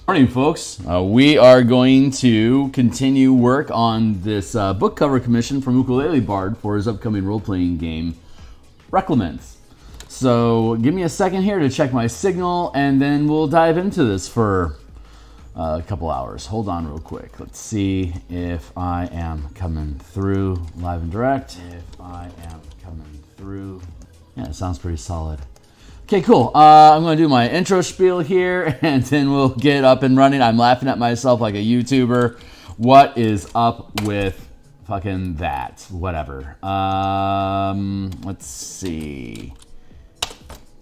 Morning, folks. We are going to continue work on this book cover commission from Ukulele Bard for his upcoming role-playing game, Reclaimant. So give me a second here to check my signal, and then we'll dive into this for a couple hours. Hold on real quick. Let's see if I am coming through live and direct. Yeah, it sounds pretty solid. Okay, cool. I'm going to do my intro spiel here, and then we'll get up and running. I'm laughing at myself like a YouTuber. What is up with fucking that? Whatever. Let's see.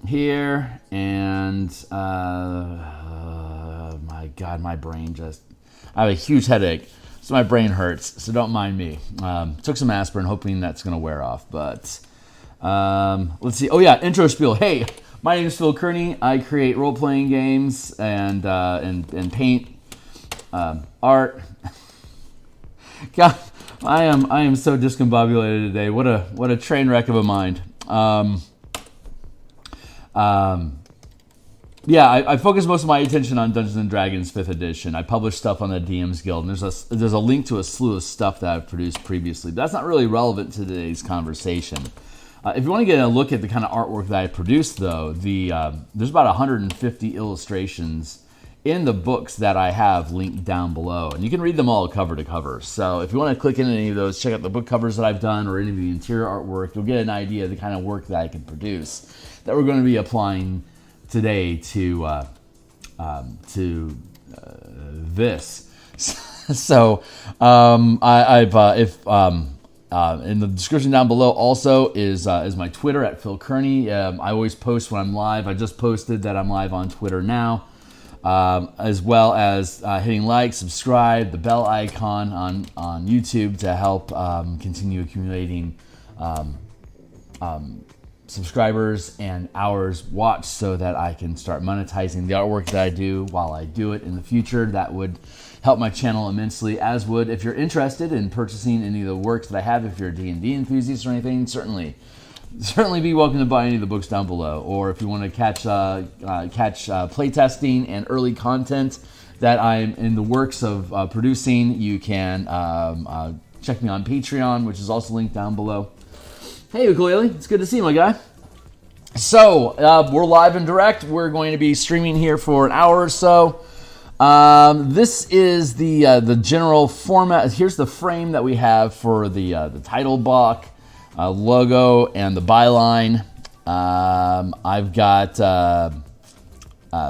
Here, and my God, my brain just... I have a huge headache, so my brain hurts, so don't mind me. Took some aspirin, hoping that's going to wear off, but... let's see. Oh, yeah, intro spiel. Hey! My name is Phil Kearney. I create role-playing games and paint art. God, I am so discombobulated today. What a train wreck of a mind. Yeah, I focus most of my attention on Dungeons and Dragons 5th edition. I publish stuff on the DMsGuild, and there's a link to a slew of stuff that I've produced previously. That's not really relevant to today's conversation. If you want to get a look at the kind of artwork that I produced, though, there's about 150 illustrations in the books that I have linked down below. And you can read them all cover to cover. So if you want to click into any of those, check out the book covers that I've done or any of the interior artwork, you'll get an idea of the kind of work that I can produce that we're going to be applying today to this. So in the description down below also is my Twitter at Phil Kearney. I always post when I'm live. I just posted that I'm live on Twitter now, as well as hitting like, subscribe, the bell icon on YouTube to help continue accumulating subscribers and hours watched so that I can start monetizing the artwork that I do while I do it in the future. That would help my channel immensely, as would if you're interested in purchasing any of the works that I have. If you're a D&D enthusiast or anything, certainly be welcome to buy any of the books down below. Or if you want to catch playtesting and early content that I'm in the works of producing, you can check me on Patreon, which is also linked down below. Hey, Ukulele, it's good to see you, my guy. So, we're live and direct. We're going to be streaming here for an hour or so. This is the general format. Here's the frame that we have for the title block, logo, and the byline. I've got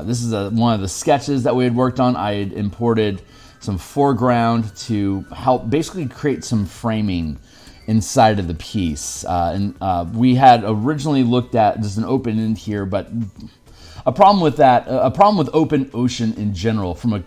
this is one of the sketches that we had worked on. I had imported some foreground to help basically create some framing inside of the piece. And we had originally looked at just an open end here, but a problem with open ocean in general from a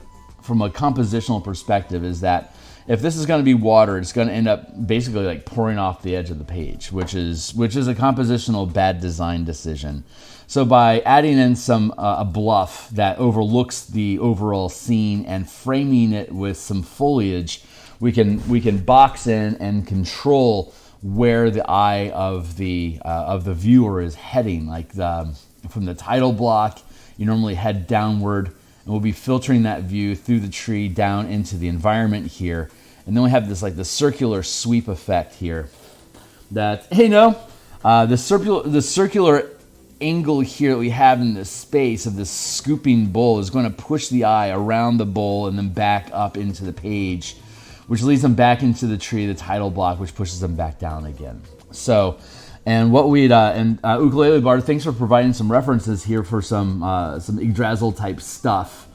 compositional perspective is that if this is going to be water, it's going to end up basically like pouring off the edge of the page, which is a compositional bad design decision. So by adding in a bluff that overlooks the overall scene and framing it with some foliage, we can box in and control where the eye of the viewer is heading. Like from the title block, you normally head downward, and we'll be filtering that view through the tree down into the environment here. And then we have this like the circular sweep effect here. That the circular angle here that we have in this space of this scooping bowl is going to push the eye around the bowl and then back up into the page, which leads them back into the tree, the title block, which pushes them back down again. So, and what we'd Ukulele Bard, thanks for providing some references here for some Yggdrasil type stuff.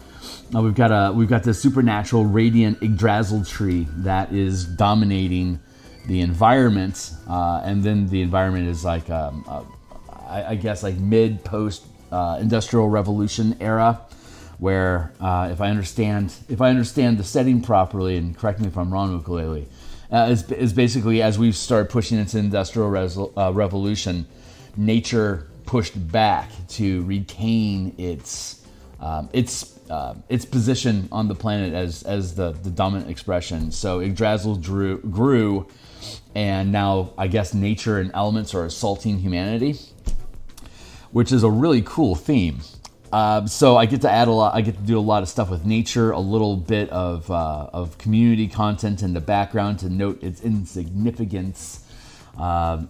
We've got this supernatural radiant Yggdrasil tree that is dominating the environment, and then the environment is like I guess like mid post industrial revolution era, where if I understand the setting properly, and correct me if I'm wrong, Ukulele, is basically as we've started pushing into industrial revolution, nature pushed back to retain its position on the planet as the dominant expression. So Yggdrasil grew, and now I guess nature and elements are assaulting humanity, which is a really cool theme. So I get to add a lot. I get to do a lot of stuff with nature, a little bit of community content in the background to note its insignificance,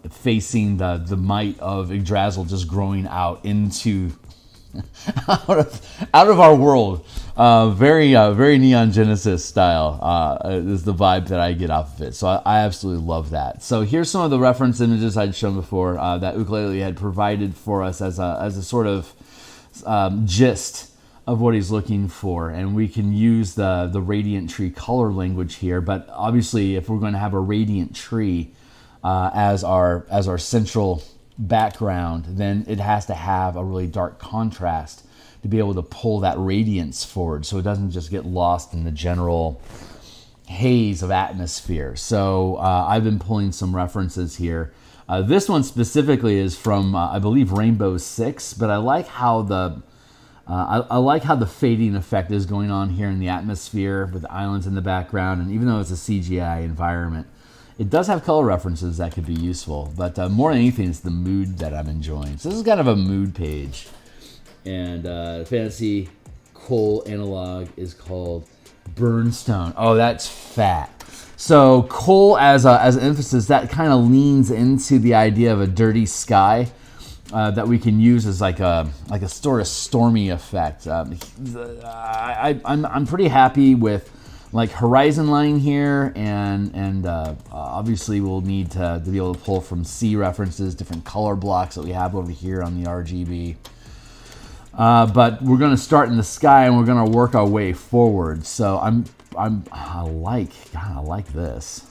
facing the might of Yggdrasil just growing out into out of our world. Very Neon Genesis style is the vibe that I get off of it. So I absolutely love that. So here's some of the reference images I'd shown before that Ukulele had provided for us as a sort of gist of what he's looking for, and we can use the radiant tree color language here. But obviously, if we're going to have a radiant tree as our central background, then it has to have a really dark contrast to be able to pull that radiance forward, so it doesn't just get lost in the general haze of atmosphere. So I've been pulling some references here. This one specifically is from I believe Rainbow Six, but I like how the fading effect is going on here in the atmosphere with the islands in the background, and even though it's a CGI environment, it does have color references that could be useful. But more than anything, it's the mood that I'm enjoying. So this is kind of a mood page, and fantasy coal analog is called Burnstone. Oh, that's fat. So coal as an emphasis, that kind of leans into the idea of a dirty sky that we can use as like a sort of stormy effect. I'm pretty happy with like horizon line here, and obviously we'll need to be able to pull from C references, different color blocks that we have over here on the RGB. But we're going to start in the sky and we're going to work our way forward. So I like this.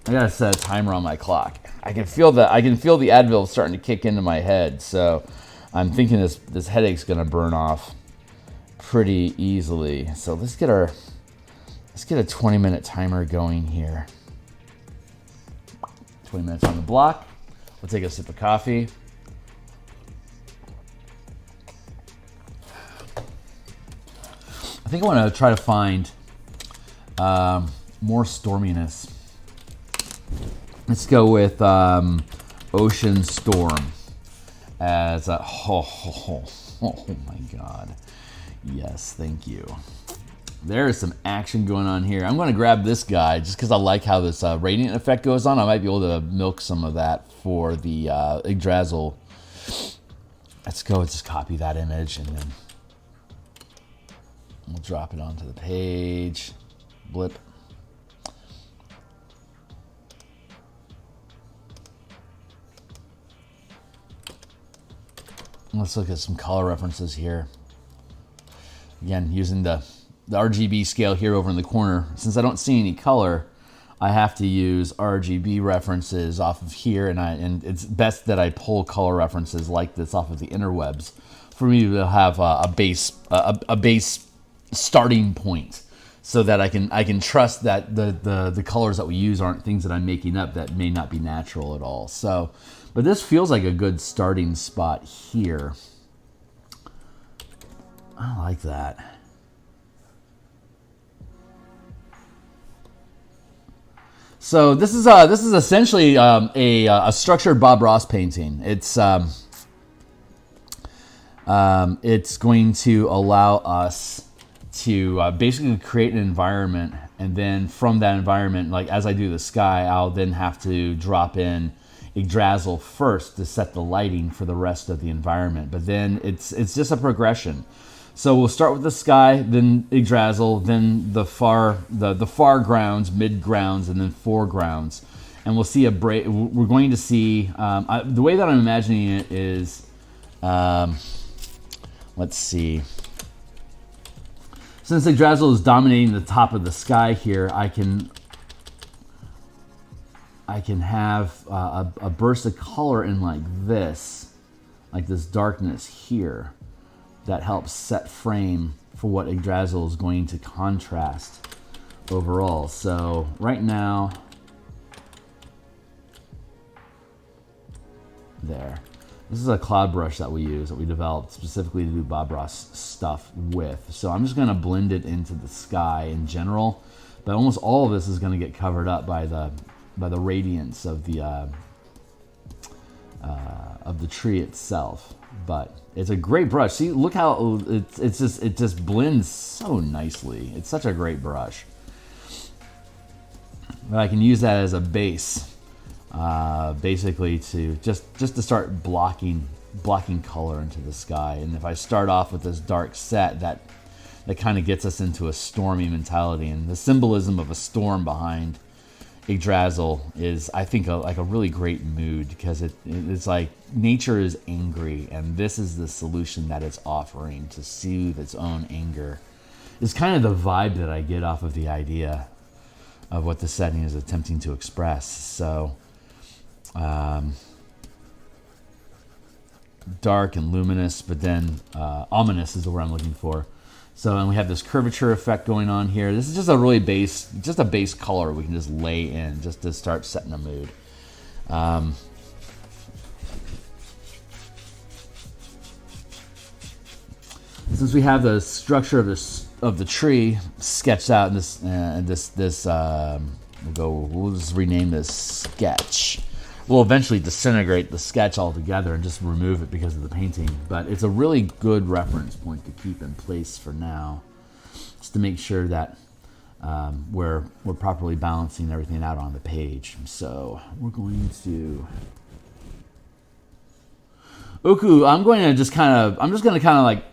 I gotta set a timer on my clock. I can feel the Advil starting to kick into my head. So I'm thinking this headache's gonna burn off pretty easily. So let's get a 20-minute timer going here. 20 minutes on the block. We'll take a sip of coffee. I think I want to try to find more storminess. Let's go with Ocean Storm as a oh my god. Yes, thank you. There is some action going on here. I'm going to grab this guy just because I like how this radiant effect goes on. I might be able to milk some of that for the Yggdrasil. Let's go just copy that image and then we'll drop it onto the page. Blip. Let's look at some color references here. Again, using the RGB scale here over in the corner. Since I don't see any color, I have to use RGB references off of here, and it's best that I pull color references like this off of the interwebs for me to have a base starting point, so that I can trust that the colors that we use aren't things that I'm making up that may not be natural at all. So, but this feels like a good starting spot here. I like that. So this is essentially a structured Bob Ross painting. It's going to allow us to basically create an environment, and then from that environment, like as I do the sky, I'll then have to drop in Yggdrasil first to set the lighting for the rest of the environment. But then it's just a progression. So we'll start with the sky, then Yggdrasil, then the far grounds, mid grounds, and then foregrounds, and we'll see we're going to see the way that I'm imagining it is, let's see. Since Yggdrasil is dominating the top of the sky here, I can have a burst of color in like this darkness here. That helps set frame for what Yggdrasil is going to contrast overall. So right now, there. This is a cloud brush that we use, that we developed specifically to do Bob Ross stuff with. So I'm just going to blend it into the sky in general, but almost all of this is going to get covered up by the radiance of the of the tree itself. But it's a great brush. See, look how it just blends so nicely. It's such a great brush. But I can use that as a base, basically to just to start blocking color into the sky. And if I start off with this dark set, that kind of gets us into a stormy mentality. And the symbolism of a storm behind Yggdrasil is, I think, like a really great mood, because it's like nature is angry, and this is the solution that it's offering to soothe its own anger. It's kind of the vibe that I get off of the idea of what the setting is attempting to express. So dark and luminous, but then ominous is the word I'm looking for. So, and we have this curvature effect going on here. This is just a really base color we can just lay in just to start setting a mood. Since we have the structure of the tree sketched out in this, we'll just rename this sketch. We'll eventually disintegrate the sketch altogether and just remove it because of the painting. But it's a really good reference point to keep in place for now, just to make sure that we're properly balancing everything out on the page. So we're going to Uku. I'm just going to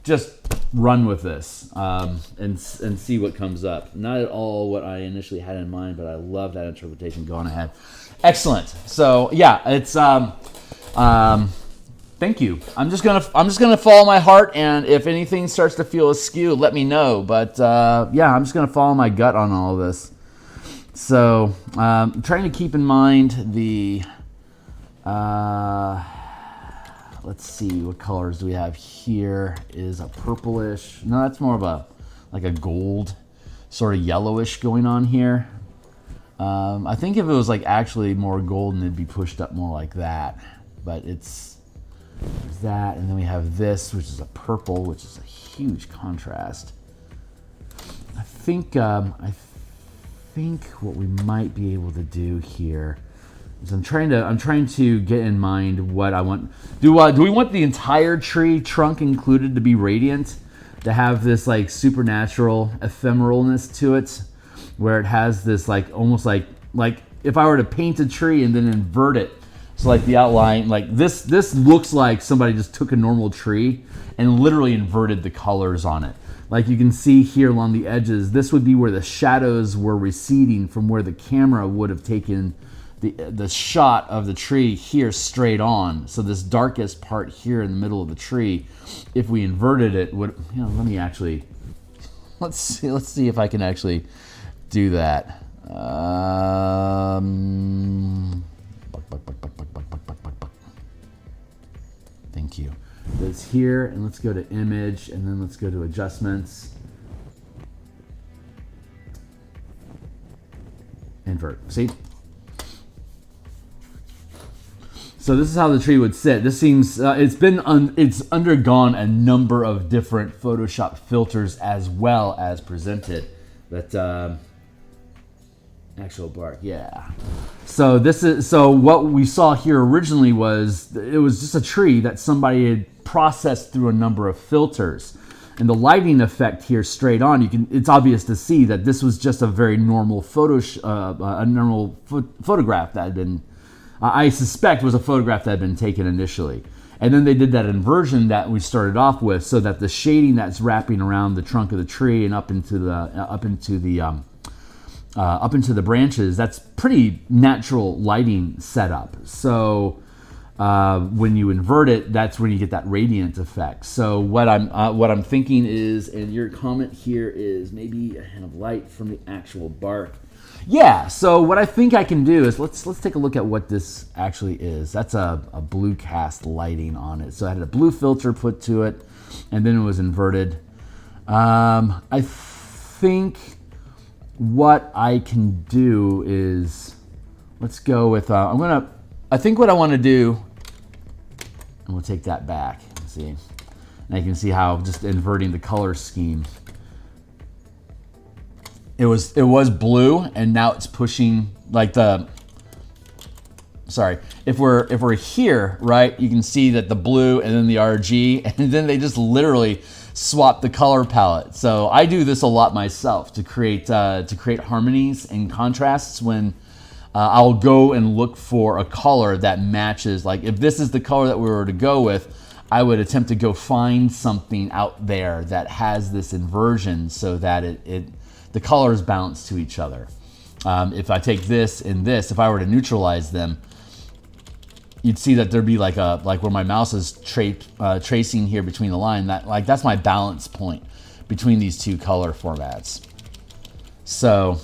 just run with this and see what comes up. Not at all what I initially had in mind, but I love that interpretation going ahead. Excellent. So yeah, it's thank you. I'm just gonna follow my heart, and if anything starts to feel askew, let me know. But yeah, I'm just gonna follow my gut on all of this. So I'm trying to keep in mind the let's see, what colors do we have here? Is a purplish. No, that's more of a gold, sort of yellowish going on here. I think if it was actually more golden, it'd be pushed up more like that. But there's that, and then we have this, which is a purple, which is a huge contrast. I think what we might be able to do here is I'm trying to get in mind what I want. Do we want the entire tree trunk included to be radiant, to have this supernatural ephemeralness to it, where it has this almost like if I were to paint a tree and then invert it, so the outline, this looks like somebody just took a normal tree and literally inverted the colors on it. Like you can see here along the edges, this would be where the shadows were receding from where the camera would have taken the shot of the tree here straight on. So this darkest part here in the middle of the tree, if we inverted it, would, let's see if I can actually do that. Thank you. It's here, and let's go to image, and then let's go to adjustments. Invert. See? So this is how the tree would sit. This seems it's undergone a number of different Photoshop filters as well as presented. But actual bark, yeah. So what we saw here originally was just a tree that somebody had processed through a number of filters, and the lighting effect here straight on, it's obvious to see that this was just a very normal photograph that had been. I suspect was a photograph that had been taken initially. And then they did that inversion that we started off with, so that the shading that's wrapping around the trunk of the tree and up into the branches, that's pretty natural lighting setup. So when you invert it, that's when you get that radiant effect. So what I'm thinking is, and your comment here is maybe a hint of light from the actual bark. Yeah, so what I think I can do is let's take a look at what this actually is. That's a blue cast lighting on it. So I had a blue filter put to it, and then it was inverted. I think what I can do is, let's go with, I think what I want to do, and we'll take that back, see, and you can see how just inverting the color scheme, it was blue, and now it's pushing, sorry, if we're here, right, you can see that the blue and then the RG, and then they just literally swap the color palette. So I do this a lot myself to create harmonies and contrasts when I'll go and look for a color that matches. Like if this is the color that we were to go with, I would attempt to go find something out there that has this inversion so that the colors bounce to each other. If I take this and this, if I were to neutralize them, you'd see that there'd be like where my mouse is tracing here between the line. That's my balance point between these two color formats. So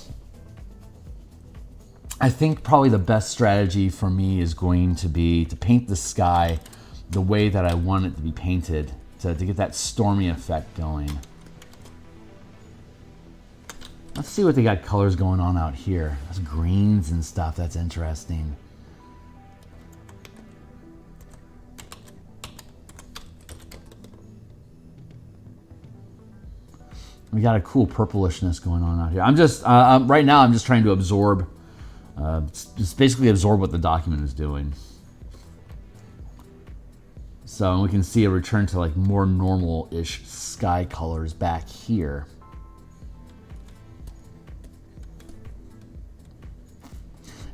I think probably the best strategy for me is going to be to paint the sky the way that I want it to be painted to get that stormy effect going. Let's see what they got colors going on out here. There's greens and stuff. That's interesting. We got a cool purplishness going on out here. I'm just right now. I'm just trying to absorb, just basically absorb what the document is doing. So we can see a return to like more normal-ish sky colors back here.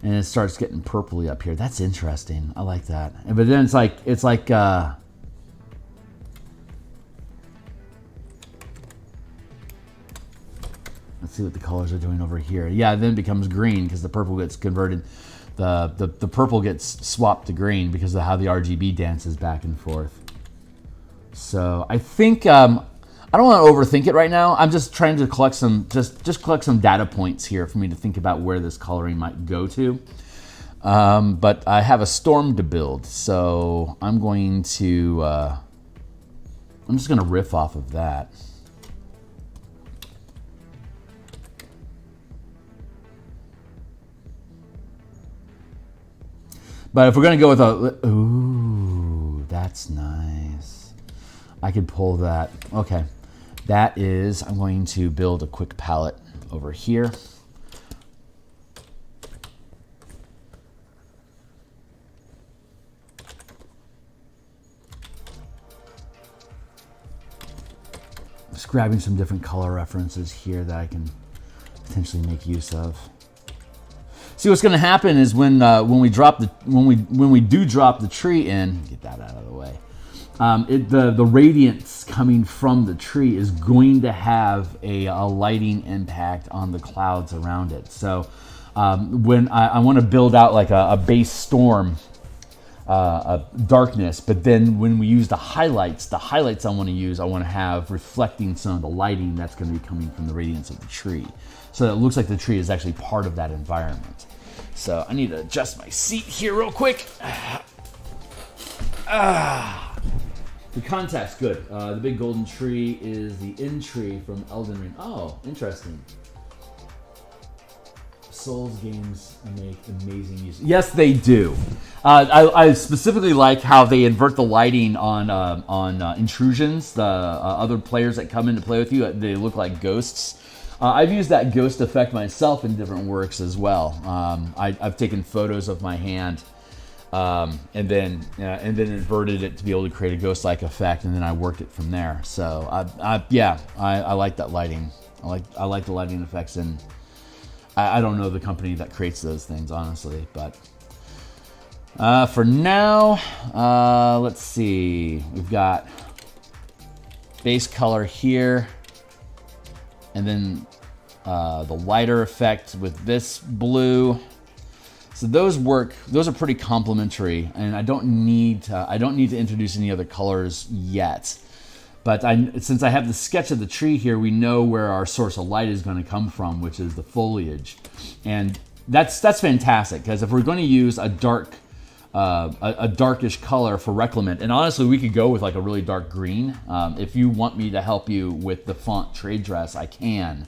And it starts getting purpley up here. That's interesting. I like that. But then it's like let's see what the colors are doing over here. Yeah, then it becomes green because the purple gets converted. The purple gets swapped to green because of how the RGB dances back and forth. So I think I don't want to overthink it right now. I'm just trying to collect some just collect some data points here for me to think about where this coloring might go to. But I have a storm to build, so I'm going to I'm just going to riff off of that. But if we're going to go with a... Ooh, that's nice. I could pull that. Okay. That is... I'm going to build a quick palette over here. Just grabbing some different color references here that I can potentially make use of. See, what's going to happen is when we do drop the tree in, get that out of the way. The radiance coming from the tree is going to have a lighting impact on the clouds around it. So when I want to build out like a base storm, a darkness, but then when we use the highlights I want to have reflecting some of the lighting that's going to be coming from the radiance of the tree. So that it looks like the tree is actually part of that environment. So I need to adjust my seat here real quick. The contact's good. The big golden tree is the end tree from Elden Ring. Oh, interesting. Souls games make amazing use. Yes, they do. I specifically like how they invert the lighting on intrusions. The other players that come in to play with you, they look like ghosts. I've used that ghost effect myself in different works as well. I've taken photos of my hand and then inverted it to be able to create a ghost-like effect, and then I worked it from there. So I like that lighting. I like the lighting effects, and I don't know the company that creates those things, honestly. But for now, let's see. We've got base color here. And then the lighter effect with this blue. So those work. Those are pretty complementary, and I don't need to introduce any other colors yet. But since I have the sketch of the tree here, we know where our source of light is going to come from, which is the foliage, and that's fantastic because if we're going to use a darkish color for Reclaimant, and honestly, we could go with like a really dark green. If you want me to help you with the font trade dress, I can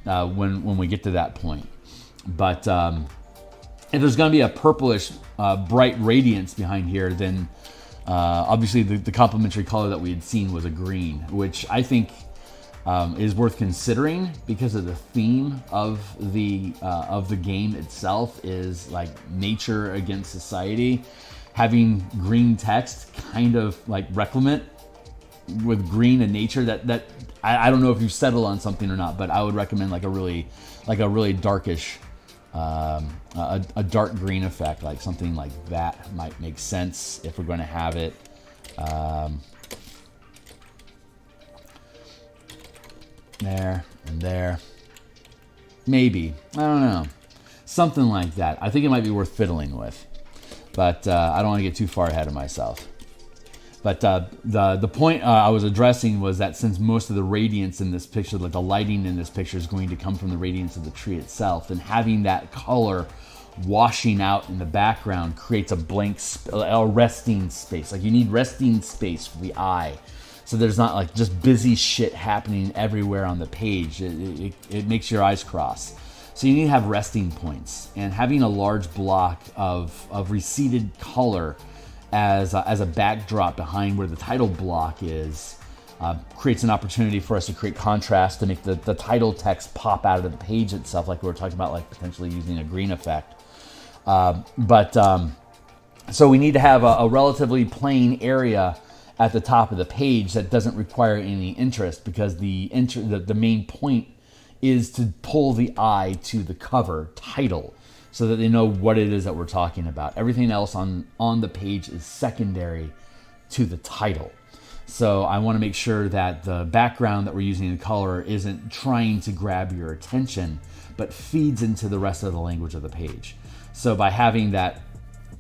when we get to that point. But if there's going to be a purplish, bright radiance behind here, then obviously the complementary color that we had seen was a green, which I think is worth considering because of the theme of the game itself is like nature against society. Having green text, kind of like Reclaimant, with green and nature. That I don't know if you've settled on something or not, but I would recommend like a really darkish, a dark green effect, like something like that might make sense if we're going to have it. There and there, maybe, I don't know, something like that. I think it might be worth fiddling with, but I don't want to get too far ahead of myself. But the point I was addressing was that since most of the radiance in this picture, like the lighting in this picture, is going to come from the radiance of the tree itself, then having that color washing out in the background creates a blank, a resting space. Like you need resting space for the eye. So there's not like just busy shit happening everywhere on the page. It makes your eyes cross. So you need to have resting points. And having a large block of receded color as a backdrop behind where the title block is creates an opportunity for us to create contrast to make the title text pop out of the page itself, like we were talking about, like potentially using a green effect. So we need to have a relatively plain area at the top of the page that doesn't require any interest, because the main point is to pull the eye to the cover title so that they know what it is that we're talking about. Everything else on the page is secondary to the title. So I want to make sure that the background that we're using in color isn't trying to grab your attention, but feeds into the rest of the language of the page. So by having that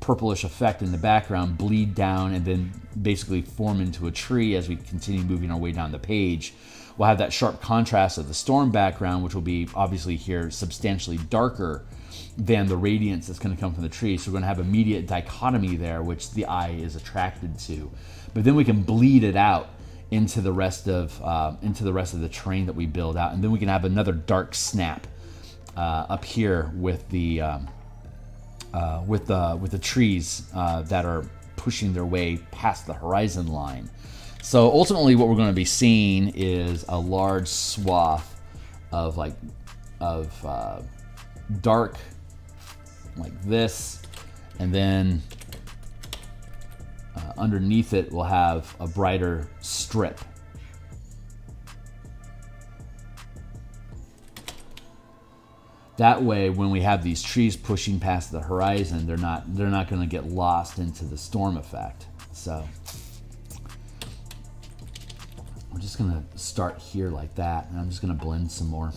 purplish effect in the background bleed down and then basically form into a tree as we continue moving our way down the page, we'll have that sharp contrast of the storm background, which will be obviously here substantially darker than the radiance that's going to come from the tree. So we're going to have immediate dichotomy there, which the eye is attracted to. But then we can bleed it out into the rest of the terrain that we build out, and then we can have another dark snap up here with the trees that are pushing their way past the horizon line. So ultimately what we're going to be seeing is a large swath of dark like this, and then underneath it we'll have a brighter strip. That way, when we have these trees pushing past the horizon, they're not going to get lost into the storm effect. So we're just going to start here like that, and I'm just going to blend some more.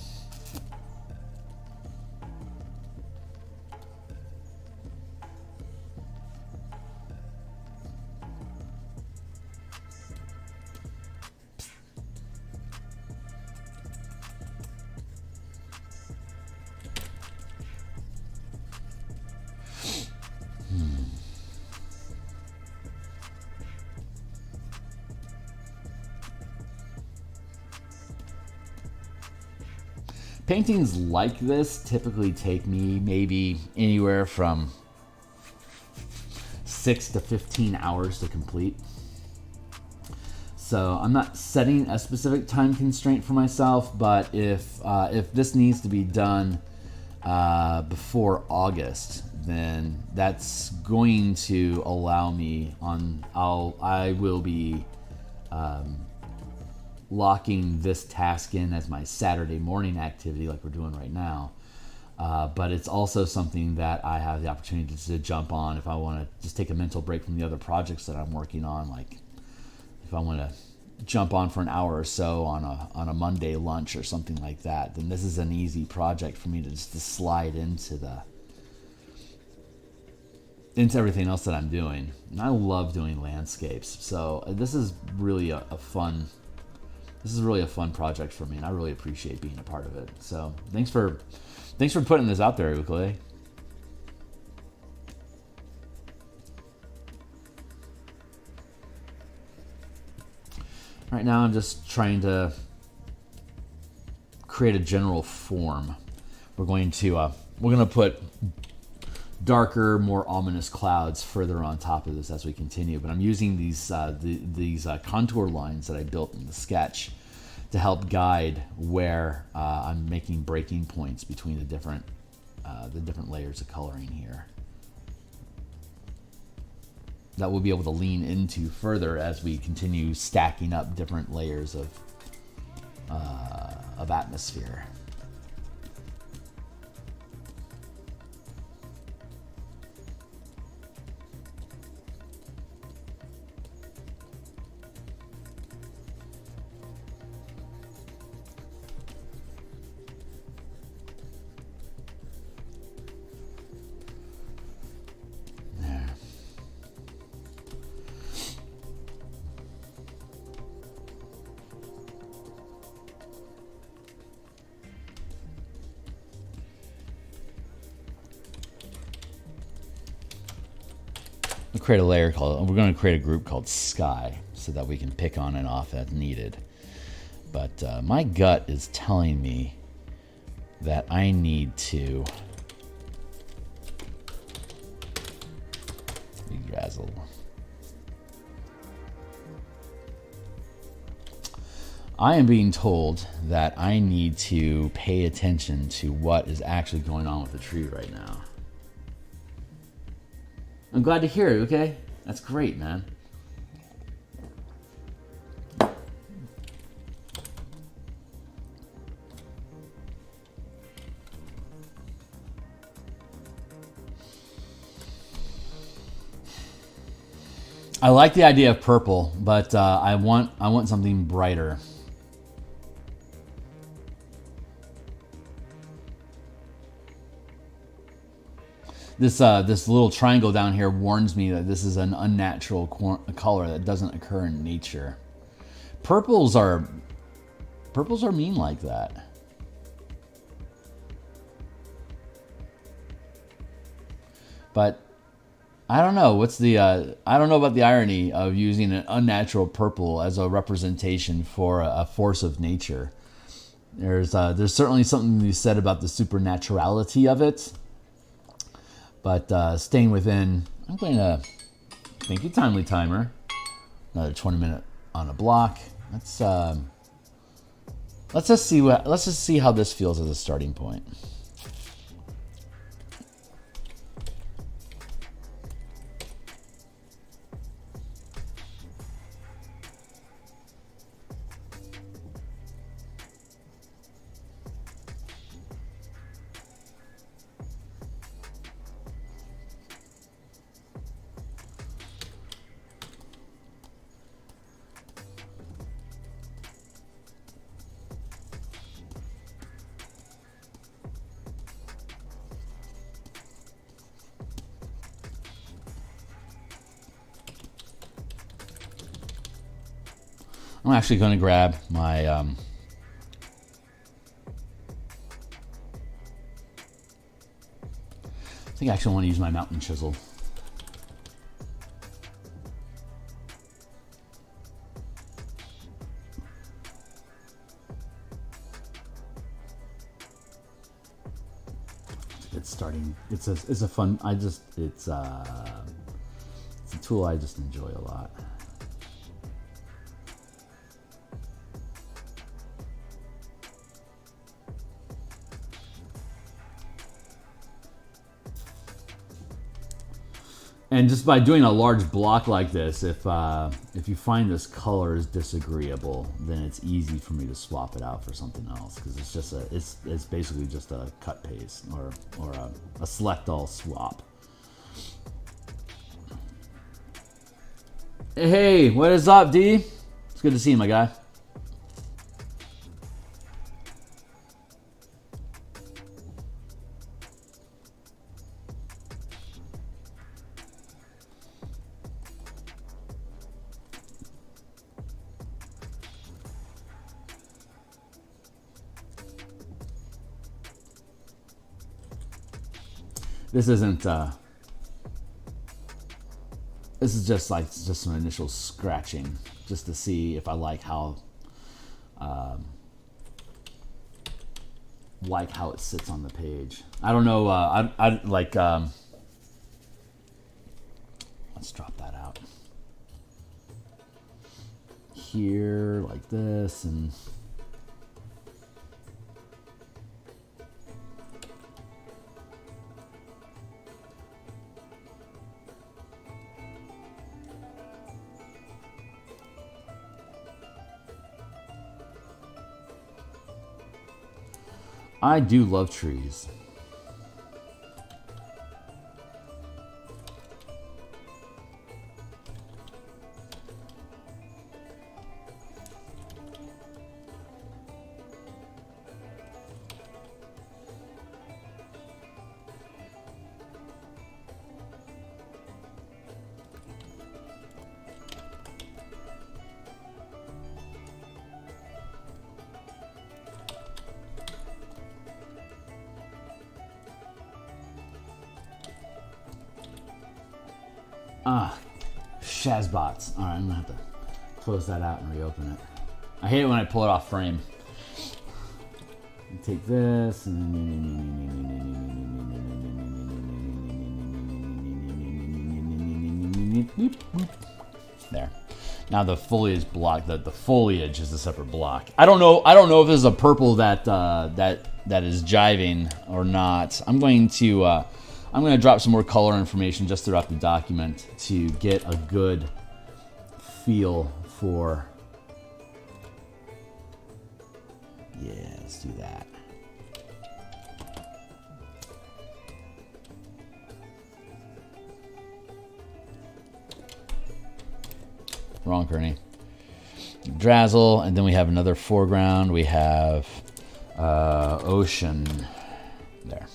Paintings like this typically take me maybe anywhere from 6 to 15 hours to complete. So I'm not setting a specific time constraint for myself, but if this needs to be done before August, then that's going to allow me I will be locking this task in as my Saturday morning activity like we're doing right now. But it's also something that I have the opportunity to jump on if I want to just take a mental break from the other projects that I'm working on. Like if I want to jump on for an hour or so on a Monday lunch or something like that, then this is an easy project for me to just to slide into everything else that I'm doing. And I love doing landscapes. So this is really a fun project for me, and I really appreciate being a part of it. So thanks for putting this out there, Ukulele. Right now I'm just trying to create a general form. We're going to put darker, more ominous clouds further on top of this as we continue. But I'm using these contour lines that I built in the sketch to help guide where I'm making breaking points between the different layers of coloring here. That we'll be able to lean into further as we continue stacking up different layers of atmosphere. Create a layer called, we're going to create a group called Sky so that we can pick on and off as needed. But my gut is telling me that I need to bedazzle. I am being told that I need to pay attention to what is actually going on with the tree right now. I'm glad to hear it, okay? That's great, man. I like the idea of purple, but I want something brighter. This little triangle down here warns me that this is an unnatural color that doesn't occur in nature. Purples are mean like that. But I don't know what's the I don't know about the irony of using an unnatural purple as a representation for a force of nature. There's certainly something to be said about the supernaturality of it. But staying within, I'm going to, thank you, Timely Timer. Another 20 minute on a block. Let's just see how this feels as a starting point. I'm actually going to grab my I think I actually want to use my mountain chisel. It's starting. It's a fun. It's a tool I just enjoy a lot. And just by doing a large block like this, if you find this color is disagreeable, then it's easy for me to swap it out for something else, because it's just it's basically just a cut paste or a select all swap. Hey, what is up, D? It's good to see you, my guy. This isn't, this is just some initial scratching, just to see if I like how it sits on the page. I don't know, I like, let's drop that out. Here, like this, and I do love trees. Shazbots. Alright, I'm gonna have to close that out and reopen it. I hate it when I pull it off frame. Take this and there. Now the foliage block, the foliage is a separate block. I don't know if there's a purple that is jiving or not. I'm going to drop some more color information just throughout the document to get a good feel for. Yeah, let's do that. Wrong, Kearney. Drazzle, and then we have another foreground. We have ocean there.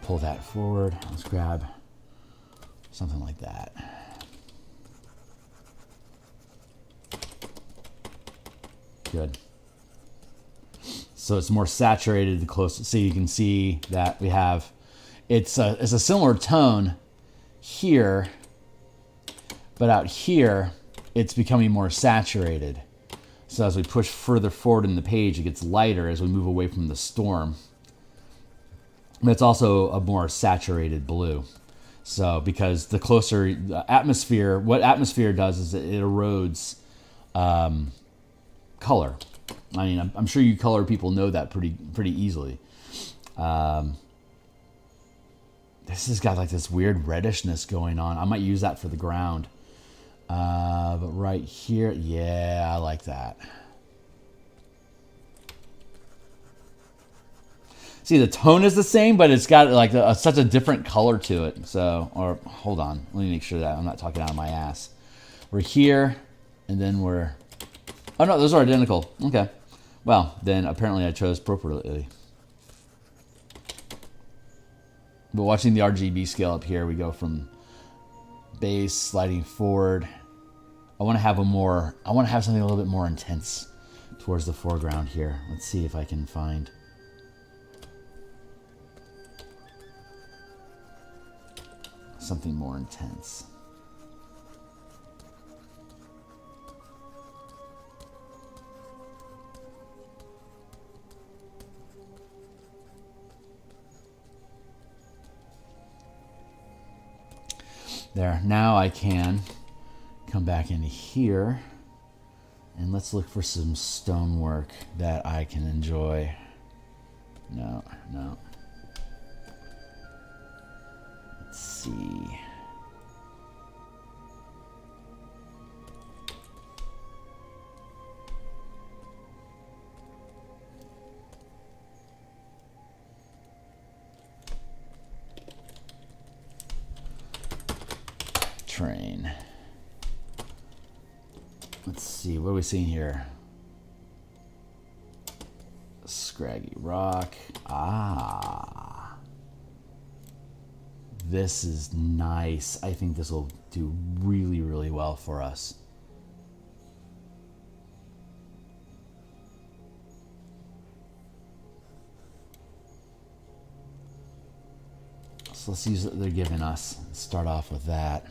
Pull that forward. Let's grab something like that. Good. So it's more saturated the closer. So you can see that we have, it's a similar tone here, but out here it's becoming more saturated. So as we push further forward in the page, it gets lighter as we move away from the storm. But it's also a more saturated blue. So because the closer the atmosphere, what atmosphere does is it erodes color. I mean, I'm sure you color people know that pretty easily. This has got like this weird reddishness going on. I might use that for the ground. But right here, yeah, I like that. See, the tone is the same, but it's got like such a different color to it. So, or hold on, let me make sure that I'm not talking out of my ass. We're here, and then we're, oh no, those are identical. Okay, well, then apparently I chose appropriately. But watching the RGB scale up here, we go from base sliding forward. I want to have something a little bit more intense towards the foreground here. Let's see if I can find. Something more intense. There, now I can come back into here and let's look for some stonework that I can enjoy. No. Let's see. Train. Let's see, what are we seeing here? Scraggy rock. Ah. This is nice. I think this will do really, really well for us. So let's use what they're giving us. Let's start off with that.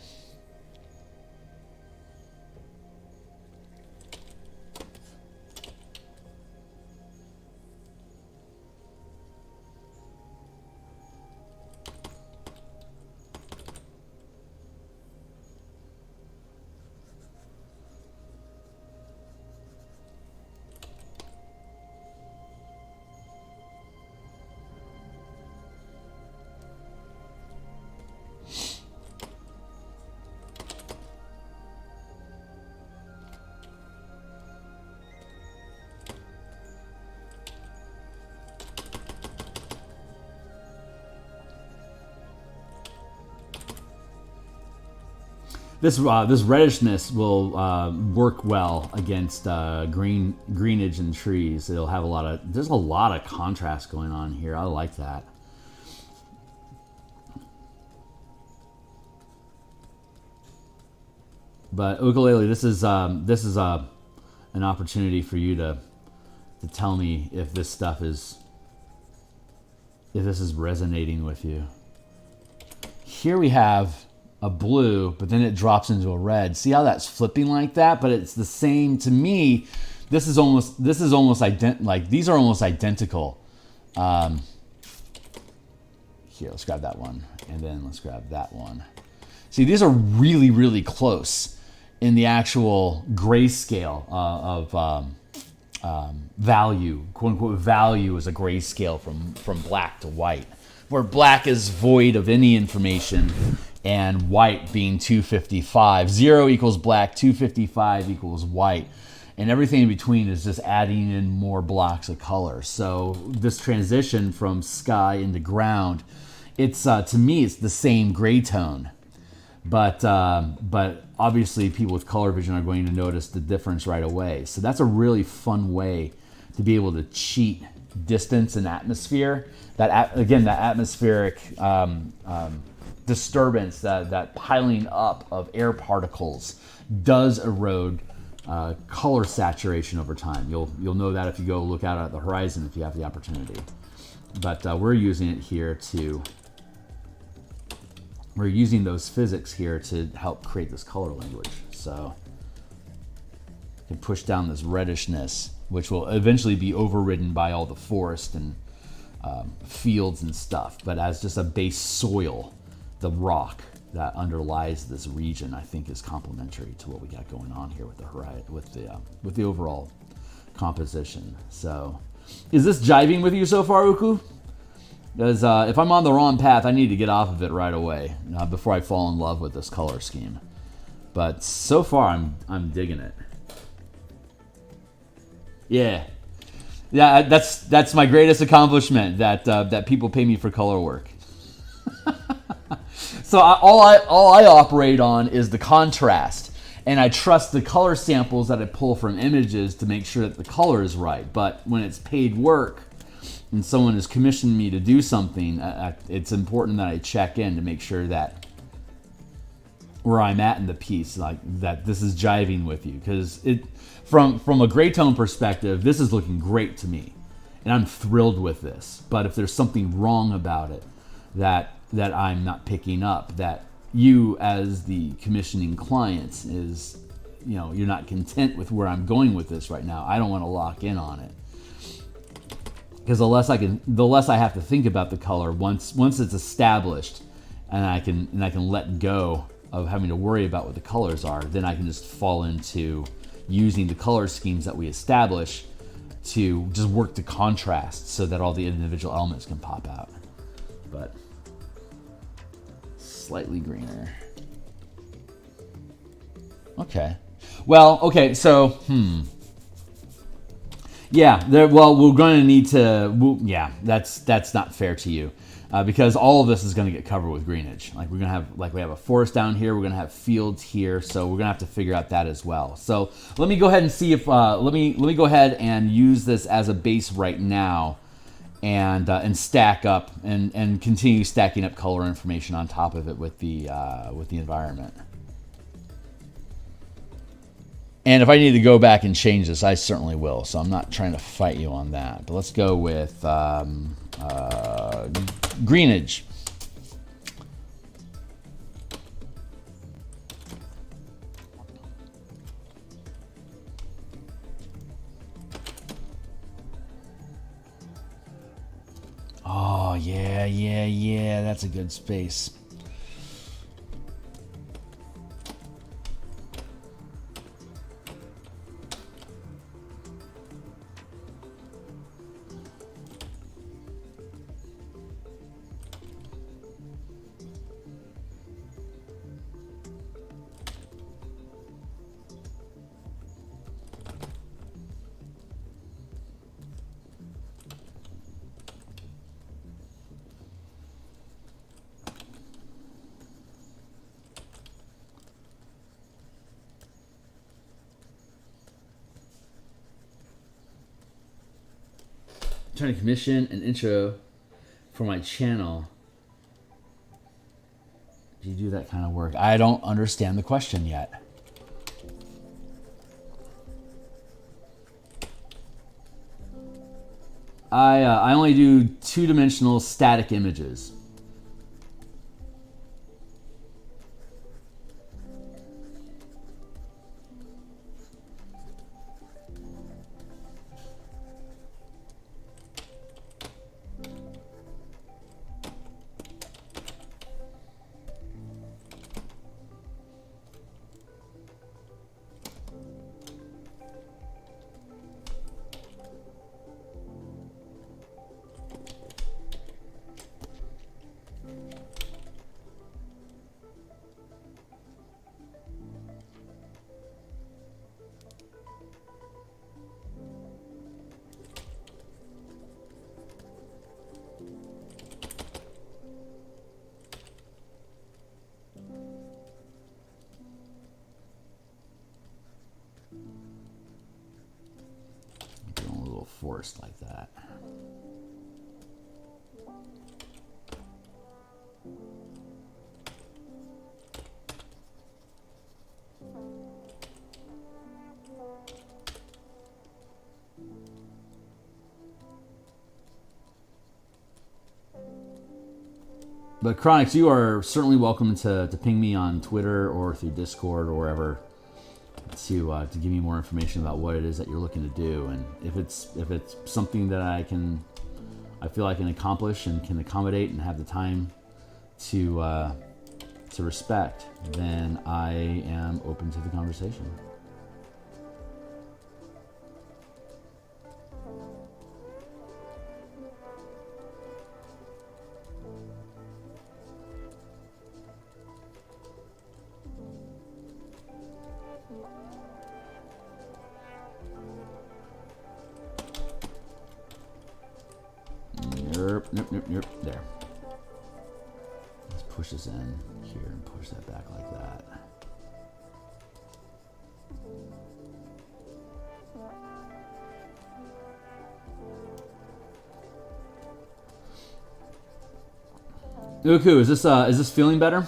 this reddishness will work well against greenage and trees. It'll have there's a lot of contrast going on here. I like that. But Ukulele, this is an opportunity for you to tell me if this stuff is resonating with you. Here we have a blue, but then it drops into a red. See how that's flipping like that? But it's the same to me. This is almost like these are almost identical. Here, let's grab that one, and then let's grab that one. See, these are really, really close in the actual grayscale of value. "Quote unquote" value is a grayscale from black to white, where black is void of any information, and white being 255. 0 equals black, 255 equals white. And everything in between is just adding in more blocks of color. So this transition from sky into ground, it's to me, it's the same gray tone. But obviously people with color vision are going to notice the difference right away. So that's a really fun way to be able to cheat distance and atmosphere. That atmospheric disturbance, that piling up of air particles does erode color saturation over time. You'll know that if you go look out at the horizon if you have the opportunity. But we're using it here we're using those physics here to help create this color language. So you can push down this reddishness, which will eventually be overridden by all the forest and fields and stuff. But as just a base soil, the rock that underlies this region, I think, is complementary to what we got going on here with the overall composition. So, is this jiving with you so far, Uku? Because if I'm on the wrong path, I need to get off of it right away before I fall in love with this color scheme. But so far, I'm digging it. Yeah, that's my greatest accomplishment. That people pay me for color work. So all I operate on is the contrast, and I trust the color samples that I pull from images to make sure that the color is right. But when it's paid work and someone has commissioned me to do something, it's important that I check in to make sure that where I'm at in the piece, like that this is jiving with you. Because from a gray tone perspective, this is looking great to me, and I'm thrilled with this. But if there's something wrong about it that I'm not picking up, that you as the commissioning client is, you're not content with where I'm going with this right now, I don't want to lock in on it. Because the less I have to think about the color once it's established, and I can let go of having to worry about what the colors are, then I can just fall into using the color schemes that we establish to just work to contrast so that all the individual elements can pop out. But slightly greener. Okay. Well, okay, so, yeah, we're going to need to, that's not fair to you. Because all of this is going to get covered with greenage. Like we have a forest down here, we're going to have fields here, so we're going to have to figure out that as well. So let me go ahead and see if, let me go ahead and use this as a base right now, and stack up and continue stacking up color information on top of it with the environment. And if I need to go back and change this, I certainly will. So I'm not trying to fight you on that. But let's go with greenage. Oh, yeah, that's a good space. trying to commission an intro for my channel. Do you do that kind of work? I don't understand the question yet. I only do two-dimensional static images. Forced like that. But Chronix, you are certainly welcome to ping me on Twitter or through Discord or wherever to give me more information about what it is that you're looking to do, and if it's something that I feel I can accomplish and can accommodate and have the time to respect, then I am open to the conversation. Nope. There. Let's push this in here and push that back like that. Uku, is this feeling better?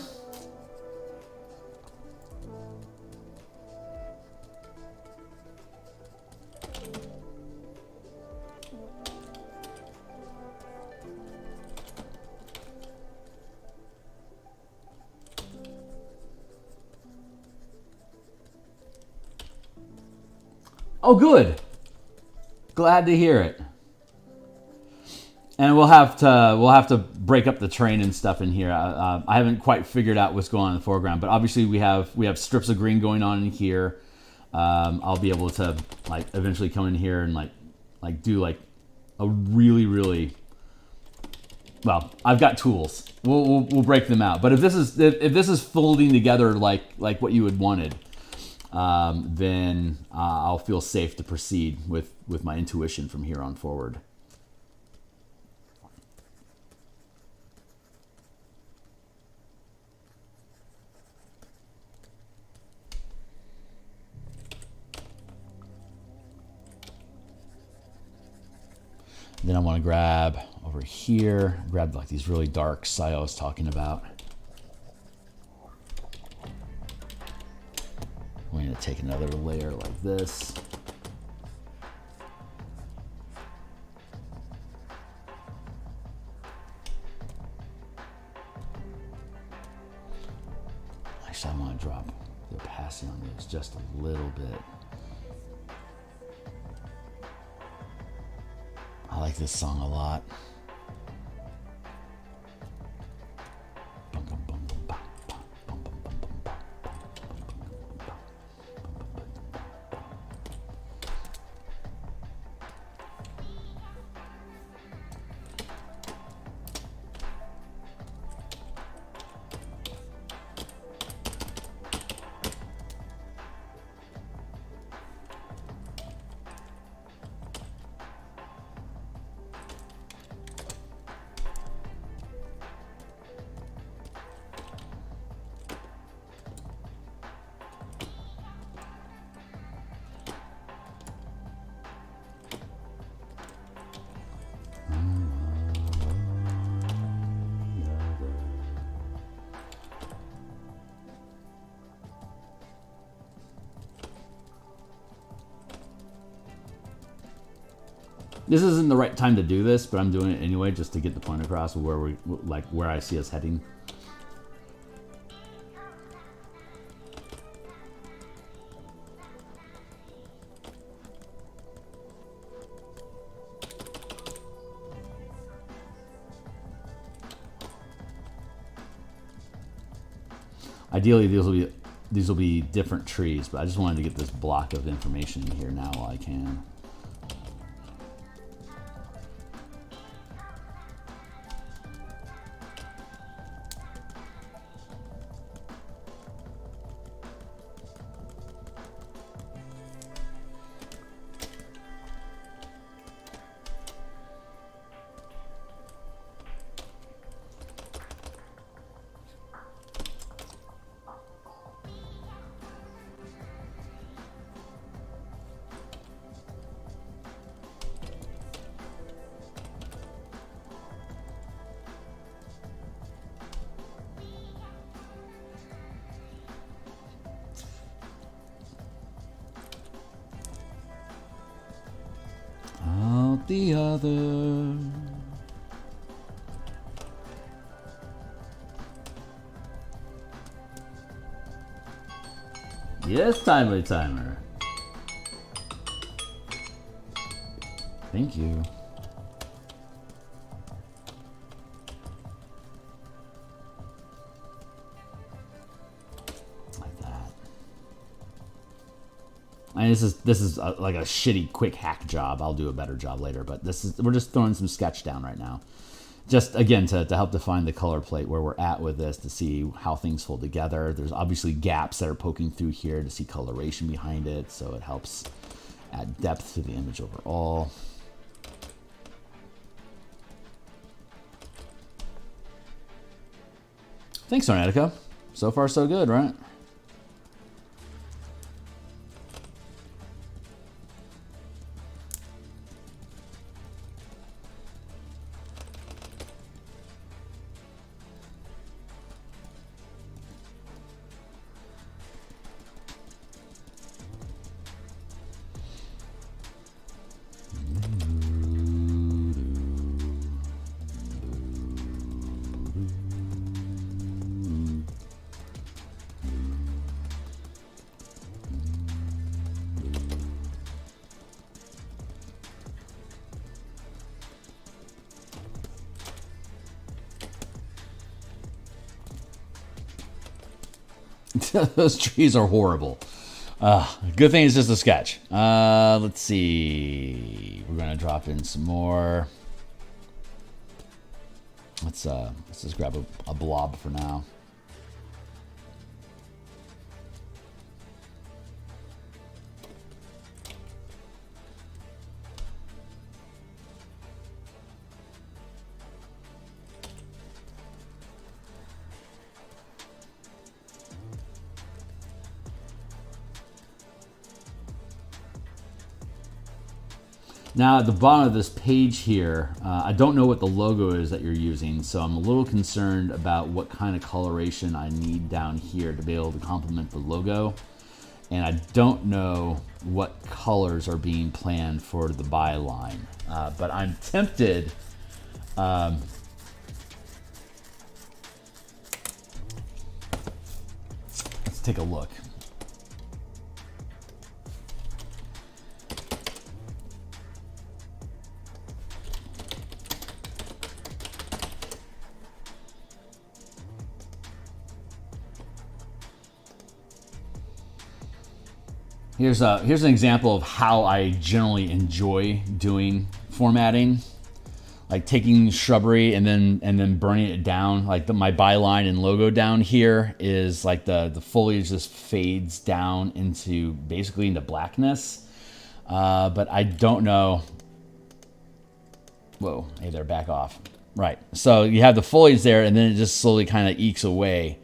Oh, good. Glad to hear it. And we'll have to break up the terrain and stuff in here. I haven't quite figured out what's going on in the foreground, but obviously we have strips of green going on in here. I'll be able to like eventually come in here and like do like a really well. I've got tools. We'll break them out. But if this is folding together like what you had wanted, then I'll feel safe to proceed with my intuition from here on forward. Then I want to grab over here, grab like these really darks I was talking about. We're going to take another layer like this. Actually, I want to drop the opacity on those just a little bit. I like this song a lot. This isn't the right time to do this, but I'm doing it anyway just to get the point across of where I see us heading. Ideally, these will be different trees, but I just wanted to get this block of information in here now while I can. The other. Yes, timer. Thank you. I mean, this is like a shitty quick hack job. I'll do a better job later, but we're just throwing some sketch down right now. Just again to help define the color plate where we're at with this, to see how things fold together. There's obviously gaps that are poking through here to see coloration behind it, so it helps add depth to the image overall. Thanks, Tornadica. So far, so good, right? Those trees are horrible. Good thing it's just a sketch. Let's see. We're gonna drop in some more. Let's just grab a blob for now. Now at the bottom of this page here, I don't know what the logo is that you're using, so I'm a little concerned about what kind of coloration I need down here to be able to complement the logo. And I don't know what colors are being planned for the byline, but I'm tempted. Let's take a look. Here's an example of how I generally enjoy doing formatting, like taking shrubbery and then burning it down. Like my byline and logo down here is like the foliage just fades down into basically into blackness. But I don't know. Whoa, hey there, back off. Right, so you have the foliage there and then it just slowly kind of ekes away.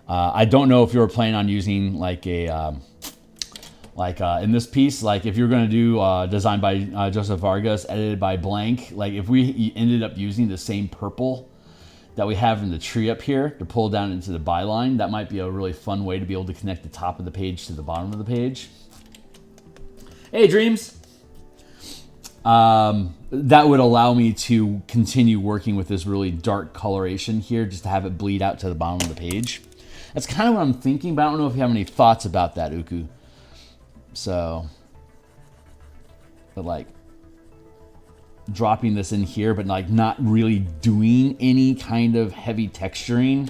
I don't know if you were planning on using like a, in this piece, like if you're going to do designed by Joseph Vargas, edited by Blank, like if we ended up using the same purple that we have in the tree up here to pull down into the byline, that might be a really fun way to be able to connect the top of the page to the bottom of the page. Hey, Dreams. that would allow me to continue working with this really dark coloration here, just to have it bleed out to the bottom of the page. That's kind of what I'm thinking, but I don't know if you have any thoughts about that, Uku. So, but like dropping this in here, but like not really doing any kind of heavy texturing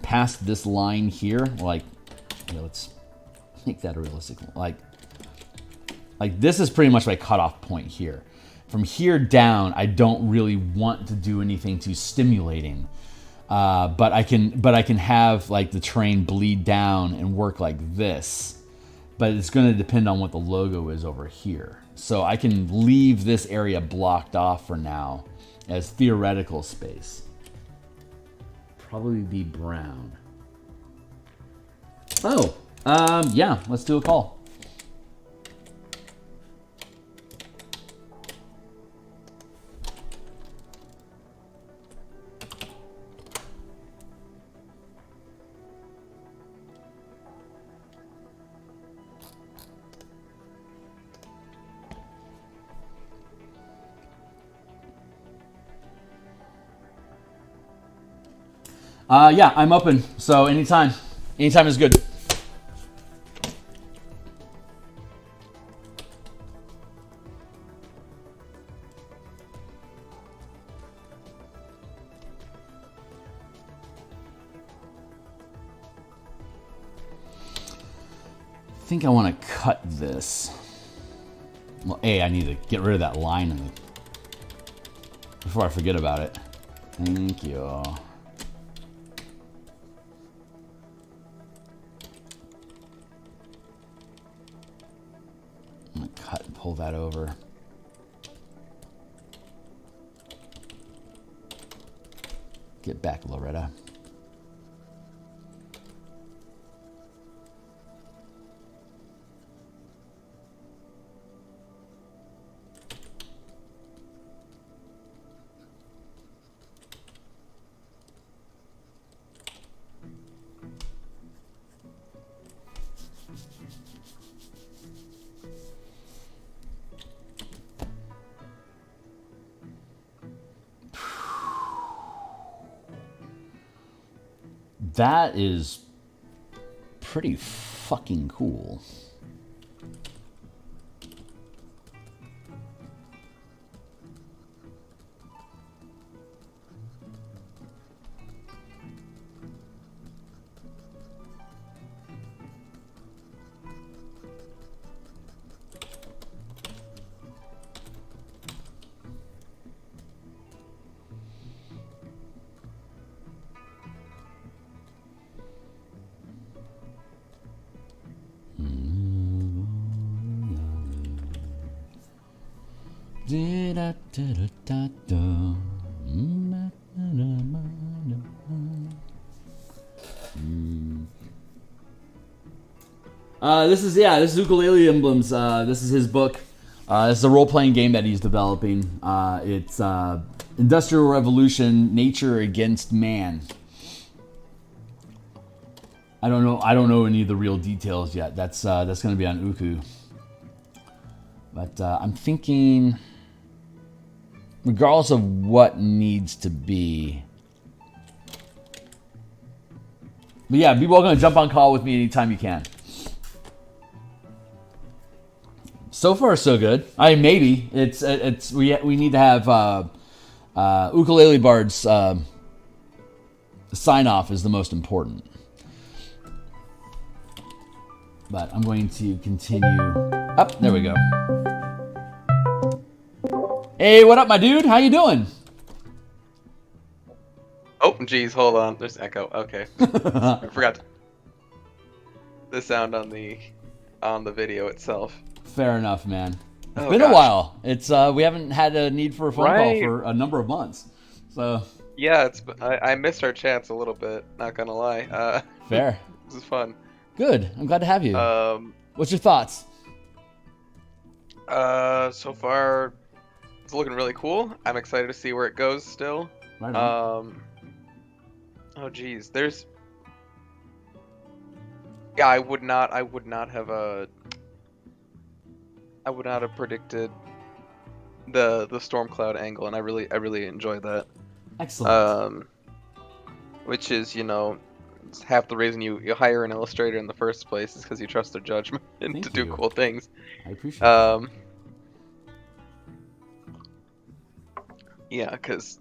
past this line here. Like, let's make that a realistic one. Like this is pretty much my cutoff point here. From here down, I don't really want to do anything too stimulating. But I can have like the terrain bleed down and work like this. But it's going to depend on what the logo is over here. So I can leave this area blocked off for now as theoretical space. Probably be brown. Oh, yeah, let's do a call. Yeah, I'm open. So anytime. Anytime is good. I think I want to cut this. Well, I need to get rid of that line before I forget about it. Thank you. I'm going to cut and pull that over. Get back, Loretta. That is pretty fucking cool. This is Ukulele Emblems. This is his book. This is a role-playing game that he's developing. It's Industrial Revolution: Nature Against Man. I don't know any of the real details yet. That's going to be on Uku. But I'm thinking, regardless of what needs to be. But yeah, be welcome to jump on call with me anytime you can. So far, so good. Maybe we need to have Ukulele Bard's sign off is the most important. But I'm going to continue. Up, there we go. Hey, what up, my dude? How you doing? Oh, geez, hold on. There's echo. Okay, I forgot the sound on the video itself. Fair enough, man. It's been a while. It's we haven't had a need for a phone call for a number of months. So yeah, I missed our chance a little bit. Not gonna lie. Fair. This is fun. Good. I'm glad to have you. What's your thoughts? So far, it's looking really cool. I'm excited to see where it goes. Still. Right on. Oh, geez. There's. Yeah, I would not have predicted the storm cloud angle, and I really enjoy that. Excellent. Which is, it's half the reason you hire an illustrator in the first place is because you trust their judgment and Thank to do you. cool things. I appreciate that. Yeah, because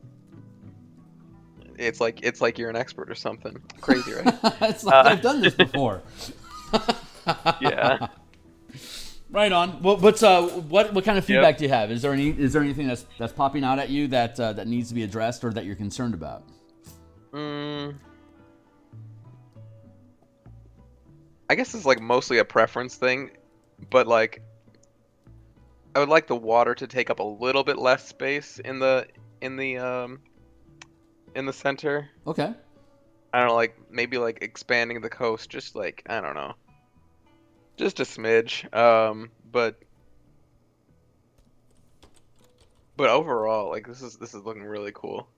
it's like you're an expert or something. Crazy, right? It's like I've done this before. Yeah. Right on. Well, but what kind of feedback do you have? Is there anything that's popping out at you that needs to be addressed or that you're concerned about? I guess it's like mostly a preference thing, but like I would like the water to take up a little bit less space in the center. Okay. I don't know, like maybe like expanding the coast, just like I don't know, just a smidge. But overall, like this is looking really cool.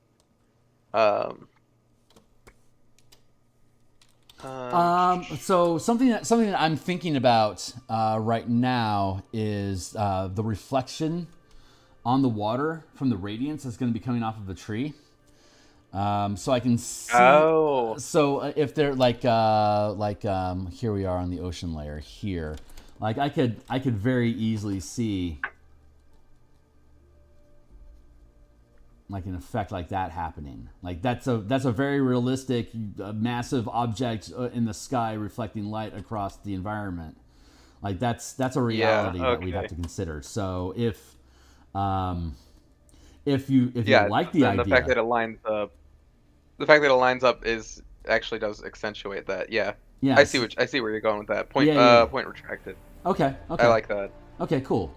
So something that I'm thinking about right now is the reflection on the water from the radiance that's going to be coming off of the tree. So I can see. Oh. So if they're like here we are on the ocean layer here, like I could very easily see like an effect like that happening. Like that's a very realistic, massive object in the sky reflecting light across the environment. Like that's a reality that we'd have to consider. So if you like the idea, the fact that it lines up, is actually does accentuate that. Yeah. Yes. I see where you're going with that. Point retracted. Okay. I like that. Okay, cool.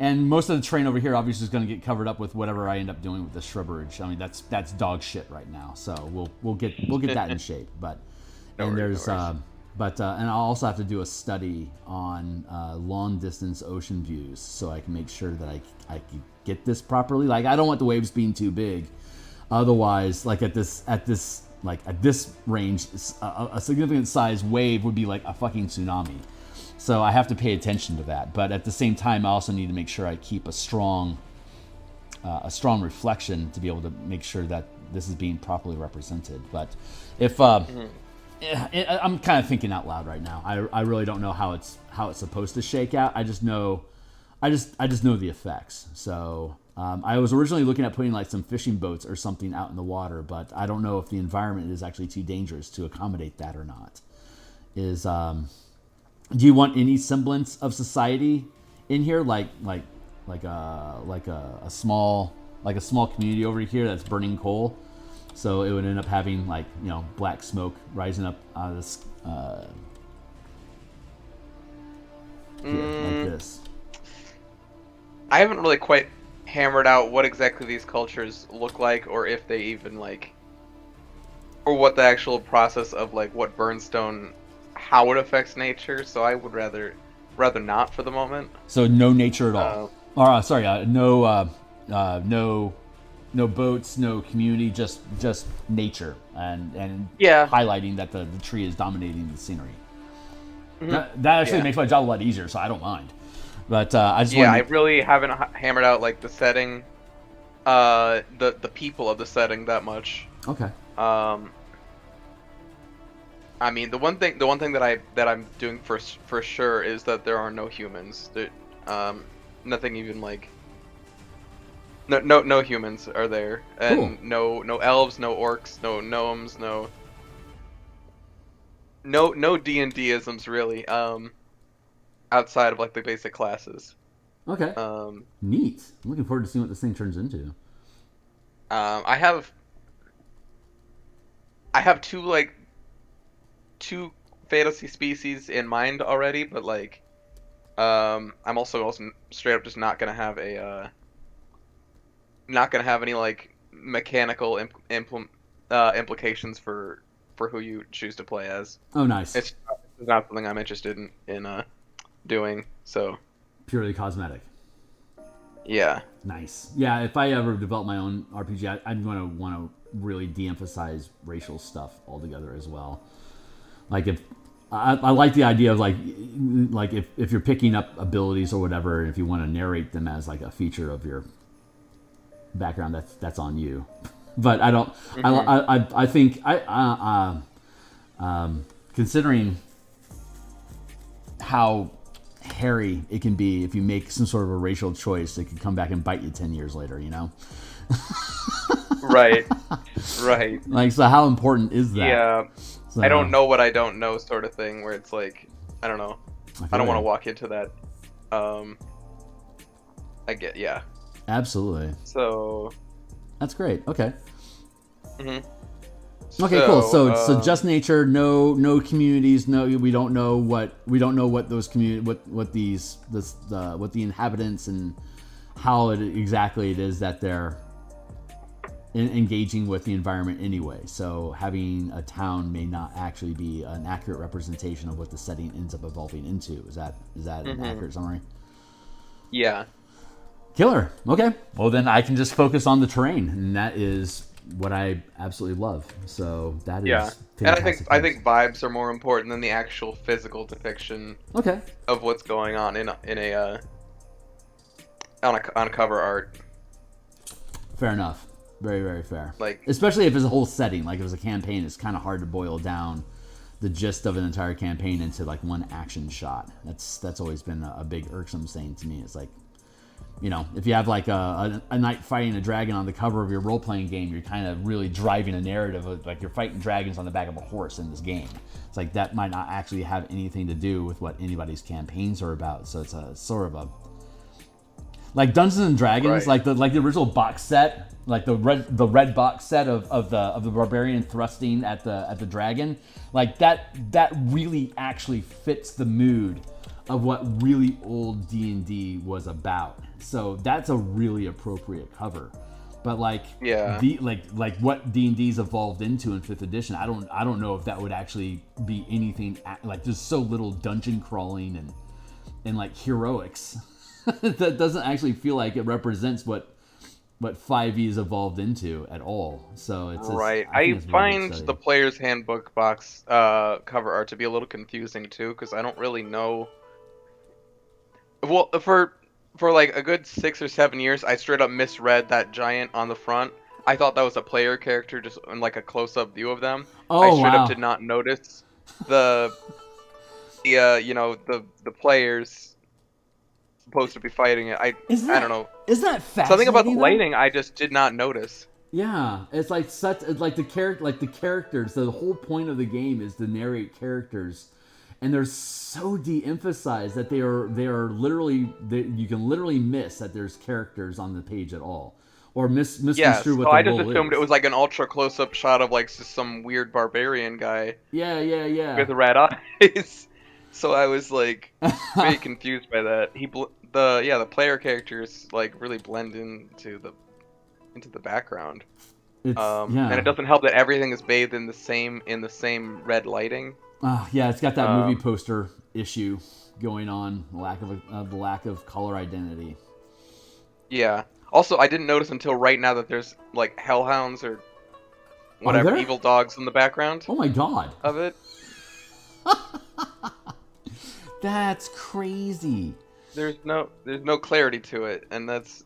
And most of the terrain over here obviously is going to get covered up with whatever I end up doing with the shrubberage. I mean, that's dog shit right now. So we'll get that in shape. But and I'll also have to do a study on long distance ocean views so I can make sure that I can get this properly. Like I don't want the waves being too big. Otherwise, like at this range, a significant size wave would be like a fucking tsunami. So I have to pay attention to that. But at the same time, I also need to make sure I keep a strong reflection to be able to make sure that this is being properly represented. But if I'm kind of thinking out loud right now. I really don't know how it's supposed to shake out. I just know the effects. So I was originally looking at putting like some fishing boats or something out in the water, but I don't know if the environment is actually too dangerous to accommodate that or not. Do you want any semblance of society in here, like a small community over here that's burning coal? So it would end up having like black smoke rising up out of this like this. I haven't really quite hammered out what exactly these cultures look like, or if they even or what the actual process of what burnstone, how it affects nature. So I would rather not for the moment. So no nature at all. No boats, no community, just nature, and highlighting that the tree is dominating the scenery. Mm-hmm. That actually makes my job a lot easier, so I don't mind. But I just I really haven't hammered out the setting, the people of the setting that much. Okay. I mean, the one thing that I'm doing for sure is that there are no humans. There, nothing even no humans are there, and cool. no elves, no orcs, no gnomes, no D&D-isms really. Outside of the basic classes. Okay. Neat. I'm looking forward to seeing what this thing turns into. I have two fantasy species in mind already, but I'm also straight up just not gonna have any mechanical implications for who you choose to play as. Oh, nice. It's not something I'm interested in doing, so purely cosmetic. Yeah. Nice. Yeah, if I ever develop my own RPG, I'm going to want to really de-emphasize racial stuff altogether as well. If I like the idea of if you're picking up abilities or whatever, if you want to narrate them as a feature of your background, that's on you. But I don't. Mm-hmm. I think considering how hairy it can be if you make some sort of a racial choice, it could come back and bite you 10 years later. You know. Right. Right. Like, so how important is that? Yeah. So, I don't know what I don't know, sort of thing. Where it's like, I don't know. I don't want to walk into that. Yeah. Absolutely. So. That's great. Okay. Mm-hmm. Okay, cool. So just nature, no communities, we don't know what those what the inhabitants and how exactly it is that they're engaging with the environment anyway. So having a town may not actually be an accurate representation of what the setting ends up evolving into. Is that an accurate summary? Yeah. Killer. Okay. Well, then I can just focus on the terrain, and that is what I absolutely love. So that is fantastic. And I think vibes are more important than the actual physical depiction. Okay. Of what's going on on cover art. Fair enough. Very, very fair. Like, especially if it's a whole setting, like if it's a campaign, it's kind of hard to boil down the gist of an entire campaign into like one action shot. That's always been a big irksome thing to me. It's like, you know, if you have like a knight fighting a dragon on the cover of your role-playing game, you're kind of really driving a narrative of like you're fighting dragons on the back of a horse in this game. It's like that might not actually have anything to do with what anybody's campaigns are about. So it's a sort of a like Dungeons and Dragons, right. like the original box set, like the red box set of the barbarian thrusting at the dragon, like that really actually fits the mood of what really old D&D was about. So that's a really appropriate cover. But like like what D&D's evolved into in 5th edition, I don't know if that would actually be anything like there's so little dungeon crawling and like heroics that doesn't actually feel like it represents what 5e's evolved into at all. So it's right. I find the player's handbook box cover art to be a little confusing too, because I don't really know. Well, for like a good 6 or 7 years, I straight up misread that giant on the front. I thought that was a player character, just in like a close-up view of them. Oh, I straight up did not notice the players supposed to be fighting it. I don't know. Isn't that fascinating? Something about the lighting I just did not notice. Yeah, it's like the characters. The whole point of the game is to narrate characters. And they're so de-emphasized that they are literally you can literally miss that there's characters on the page at all, or misconstrue what the role is. I just assumed it was like an ultra close-up shot of like just some weird barbarian guy. Yeah. With red eyes. So I was like very confused by that. The player characters like really blend into the background. And it doesn't help that everything is bathed in the same red lighting. Yeah, it's got that movie poster issue going on. The lack of color identity. Yeah. Also, I didn't notice until right now that there's like hellhounds or whatever evil dogs in the background. Oh my god! Of it. That's crazy. There's no clarity to it, and that's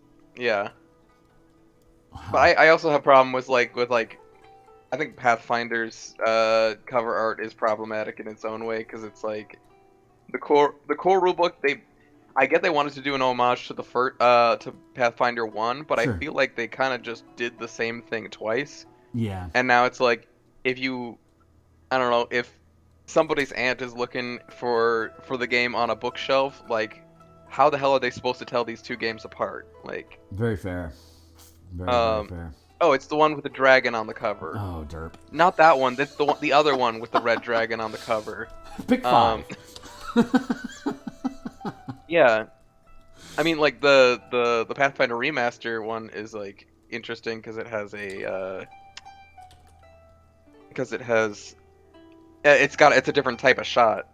Wow. But I also have a problem with I think Pathfinder's cover art is problematic in its own way, because it's like the core rulebook. I get they wanted to do an homage to to Pathfinder 1, but sure. I feel like they kind of just did the same thing twice. Yeah. And now it's like if somebody's aunt is looking for the game on a bookshelf, like how the hell are they supposed to tell these two games apart? Like very fair. Very fair. Oh, it's the one with the dragon on the cover. Oh, derp. Not that one. That's the other one with the red dragon on the cover. Pick 5. Yeah. I mean, like the Pathfinder remaster one is like interesting because it's a different type of shot,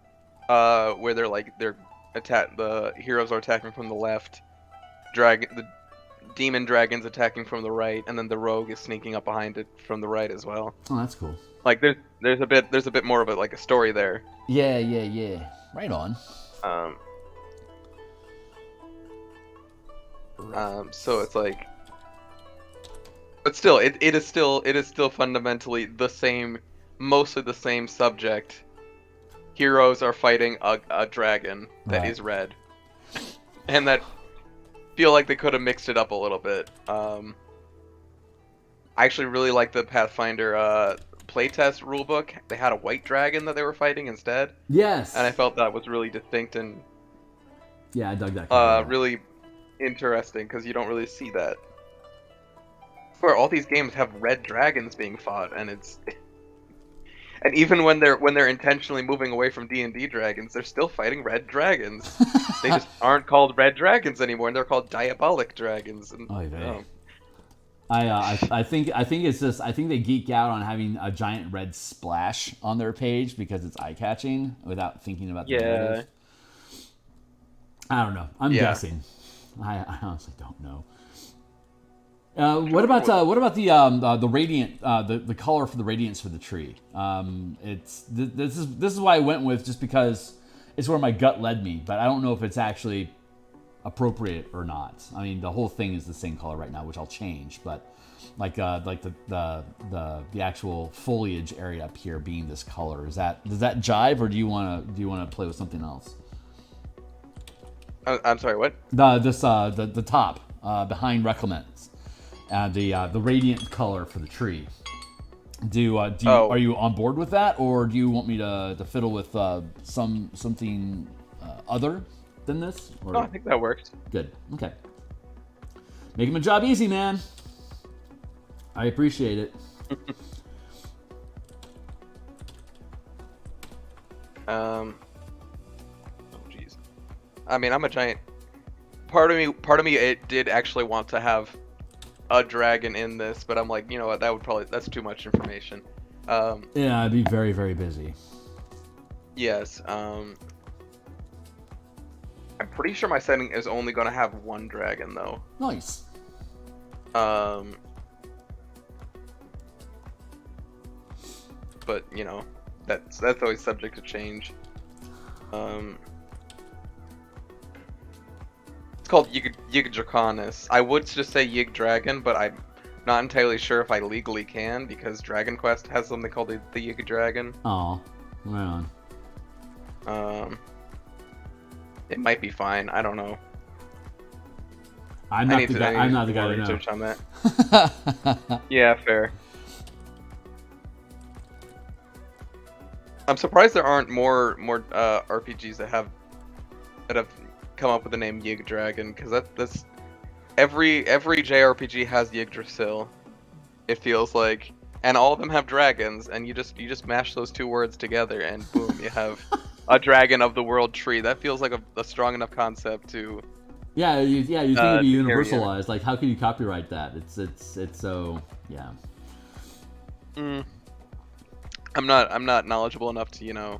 where the heroes are attacking from the left, the demon dragon's attacking from the right, and then the rogue is sneaking up behind it from the right as well. Oh, that's cool. Like there's a bit more of a story there. Yeah. Right on. So it's like But still, it is still fundamentally the same, mostly the same subject. Heroes are fighting a dragon that is red, and that feel like they could have mixed it up a little bit. I actually really like the Pathfinder playtest rulebook. They had a white dragon that they were fighting instead. Yes. And I felt that was really distinct and yeah, I dug that. Really interesting because you don't really see that. Where all these games have red dragons being fought, and it's and even when they're intentionally moving away from D&D dragons, they're still fighting red dragons. They just aren't called red dragons anymore, and they're called diabolic dragons. And, I think it's just I think they geek out on having a giant red splash on their page because it's eye catching without thinking about the narrative. I don't know. I'm guessing. I honestly don't know. What about the radiant the color for the radiance for the tree? This is why I went with, just because it's where my gut led me, but I don't know if it's actually appropriate or not. I mean, the whole thing is the same color right now, which I'll change, but like the actual foliage area up here being this color, does that jive, or do you want to play with something else? I'm sorry, what? The top behind Reclaimant. The radiant color for the tree. Are you on board with that, or do you want me to fiddle with something other than this? Or? No, I think that worked. Good. Okay. Making my job easy, man. I appreciate it. Oh jeez. I mean, I'm a giant. Part of me, it did actually want to have a dragon in this, but I'm like, you know what, that's too much information. Yeah, I'd be very, very busy. Yes. I'm pretty sure my setting is only going to have one dragon, though. Nice. But you know, that's always subject to change. It's called Yig Draconis. I would just say Yig Dragon, but I'm not entirely sure if I legally can, because Dragon Quest has something called the Yig Dragon. Oh, right on. It might be fine. I don't know. I'm not the guy to research on that. Yeah, fair. I'm surprised there aren't more RPGs that have come up with the name Yig Dragon, because that's every JRPG has Yggdrasil. It feels like, and all of them have dragons, and you just mash those two words together, and boom, you have a dragon of the world tree. That feels like a strong enough concept to. Yeah, you think it'd be universalized. Like, how can you copyright that? It's so yeah. I'm not knowledgeable enough to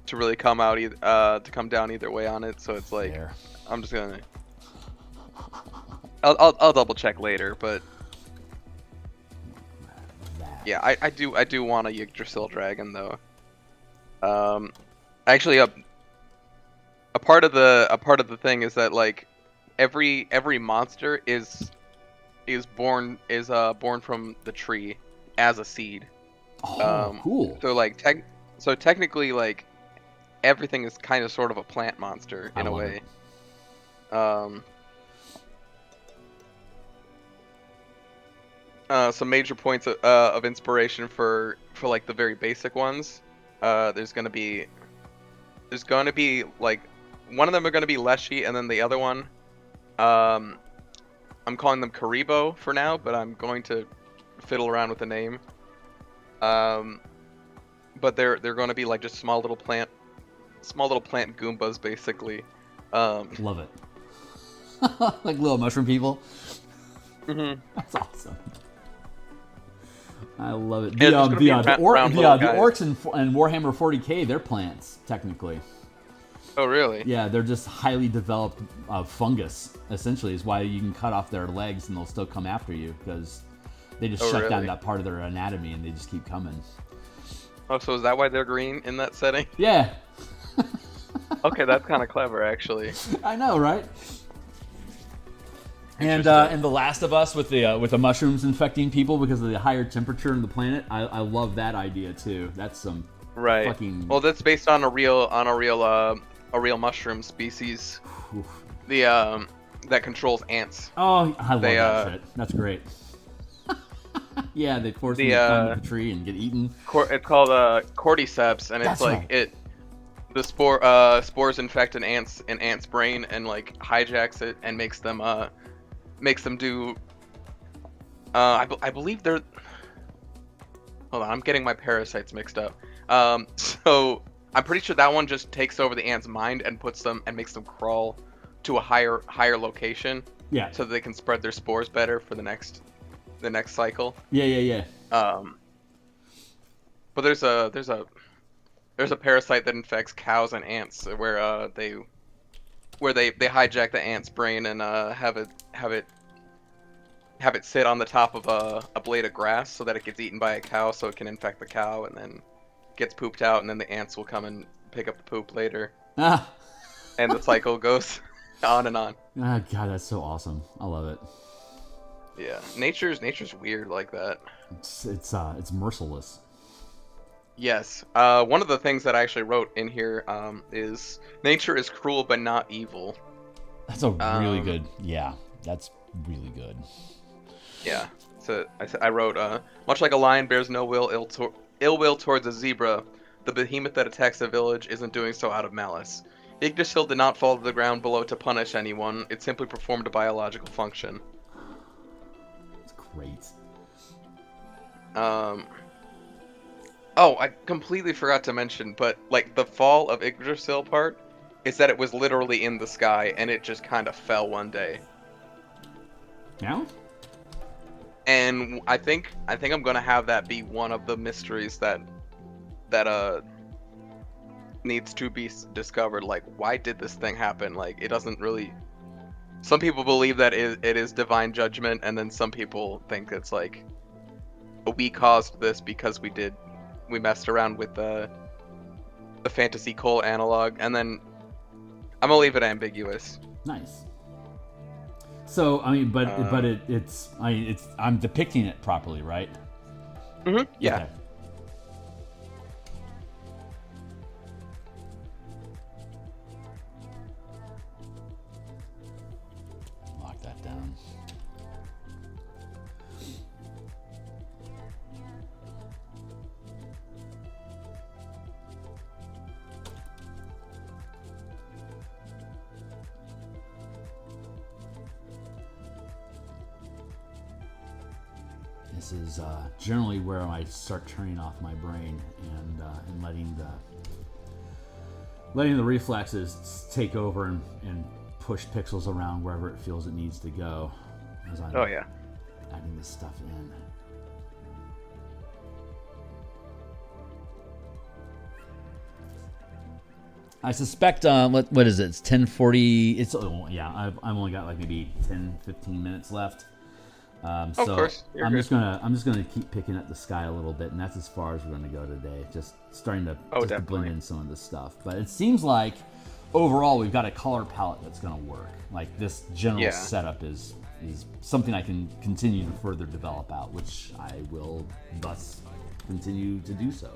to really come down either way on it. So it's like Fair. I'm just gonna. I'll double check later, but yeah, I do want a Yggdrasil dragon though. Actually, a part of the thing is that like every monster is born from the tree as a seed. Oh, cool. So like technically like everything is kind of sort of a plant monster in a way. Some major points of inspiration for like the very basic ones. There's gonna be like one of them are gonna be Leshy, and then the other one, I'm calling them Karibo for now, but I'm going to fiddle around with the name. But they're going to be like just small little plant Goombas basically. Love it. Like little mushroom people. Mm-hmm. That's awesome. I love it. The orcs and Warhammer 40k, they're plants technically. Oh really? Yeah, they're just highly developed fungus. Essentially, is why you can cut off their legs and they'll still come after you, because they just shut down that part of their anatomy and they just keep coming. Oh, so is that why they're green in that setting? Yeah. Okay, that's kind of clever, actually. I know, right? And The Last of Us with the mushrooms infecting people because of the higher temperature in the planet. I love that idea too. That's some fucking. Well, that's based on a real mushroom species. That controls ants. Oh, I love that shit. That's great. Yeah, they force them to climb up the tree and get eaten. It's called cordyceps, and it's the spores infect an ant's brain and like hijacks it and makes them do. I believe they're. Hold on, I'm getting my parasites mixed up. So I'm pretty sure that one just takes over the ant's mind and makes them crawl to a higher location. Yeah. So that they can spread their spores better for the next cycle. Yeah. But there's a parasite that infects cows and ants where they hijack the ant's brain and have it sit on the top of a blade of grass so that it gets eaten by a cow, so it can infect the cow and then gets pooped out, and then the ants will come and pick up the poop later. And the cycle goes on and on. Ah, God, that's so awesome. I love it. Yeah, nature's weird like that. It's merciless. Yes. One of the things that I actually wrote in here is nature is cruel but not evil. That's a really good. Yeah, that's really good. Yeah. So I wrote, much like a lion bears no ill will towards a zebra, the behemoth that attacks a village isn't doing so out of malice. Yggdrasil did not fall to the ground below to punish anyone. It simply performed a biological function. That's great. Oh, I completely forgot to mention, but like the fall of Yggdrasil part is that it was literally in the sky and it just kind of fell one day. Yeah. And I think I'm gonna have that be one of the mysteries that needs to be discovered. Like, why did this thing happen? Like, it doesn't really. Some people believe that it is divine judgment, and then some people think it's like we caused this because we messed around with the fantasy coal analog, and then I'm gonna leave it ambiguous. Nice. So I mean, I'm depicting it properly, right? Mm-hmm. Yeah. Okay. Lock that down. This is generally where I start turning off my brain and letting the reflexes take over and push pixels around wherever it feels it needs to go. As I'm adding this stuff in. I suspect, what is it? It's 10:40. I've only got like maybe 10, 15 minutes left. Of course. I'm just gonna keep picking at the sky a little bit, and that's as far as we're gonna go today. Just starting to blend in some of this stuff. But it seems like overall we've got a color palette that's gonna work. Like this general setup is something I can continue to further develop out, which I will thus continue to do so.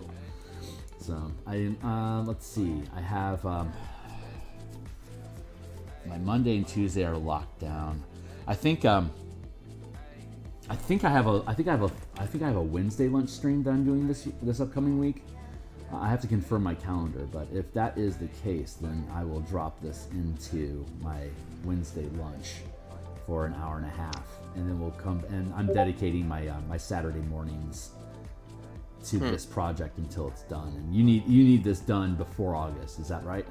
So let's see. I have my Monday and Tuesday are locked down. I think I have a Wednesday lunch stream that I'm doing this upcoming week. I have to confirm my calendar, but if that is the case, then I will drop this into my Wednesday lunch for an hour and a half, and then we'll come. And I'm dedicating my Saturday mornings to this project until it's done. And you need this done before August. Is that right?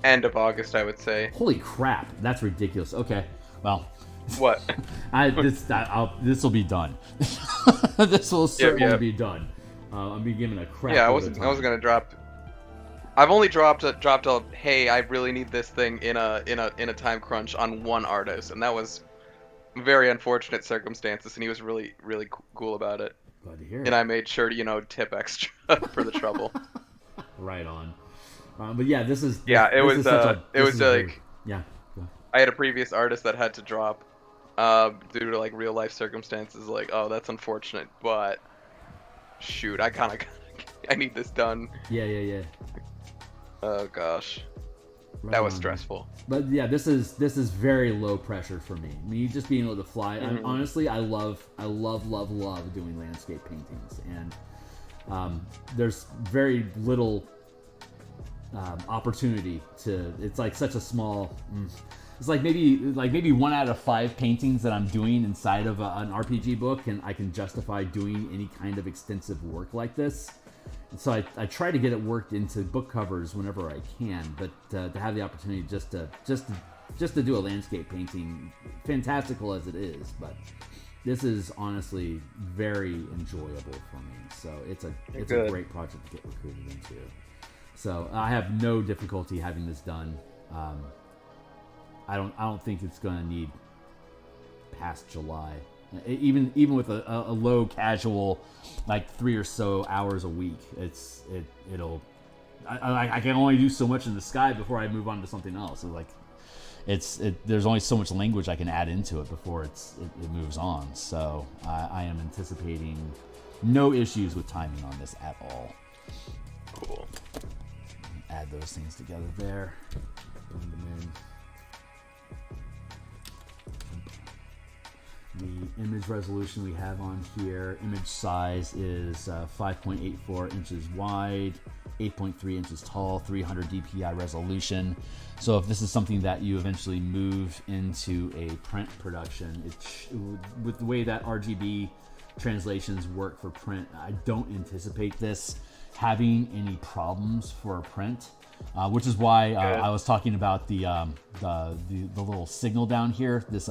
End of August, I would say. Holy crap, that's ridiculous. Okay, well. What? This will be done. This will certainly be done. I'm be given a crap. Yeah, I wasn't gonna drop. I've only dropped a hey, I really need this thing in a time crunch on one artist, and that was very unfortunate circumstances, and he was really cool about it. Glad to hear. And I made sure to tip extra for the trouble. Right on. But yeah, this is. Yeah, it was. I had a previous artist that had to drop due to like real life circumstances. Like, oh, that's unfortunate, but shoot, I kind of I need this done. Yeah. Oh gosh, Right that was on, man. stressful. But yeah, this is very low pressure for me. I mean, you just being able to fly. Honestly, I love doing landscape paintings, and there's very little opportunity to. It's like such a small. It's like maybe 1 out of 5 paintings that I'm doing inside of an RPG book, and I can justify doing any kind of extensive work like this. And so I try to get it worked into book covers whenever I can, but to have the opportunity just to do a landscape painting, fantastical as it is, but this is honestly very enjoyable for me. So it's a great project to get recruited into. So I have no difficulty having this done. I don't think it's going to need past July. Even with a low casual, like 3 or so hours a week, it'll. I can only do so much in the sky before I move on to something else. So like, there's only so much language I can add into it before it moves on. So I am anticipating no issues with timing on this at all. Cool. Add those things together there. Bring them in. The image resolution we have on here, image size is 5.84 inches wide, 8.3 inches tall, 300 DPI resolution. So if this is something that you eventually move into a print production, with the way that RGB translations work for print, I don't anticipate this having any problems for a print. Which is why I was talking about the little signal down here, this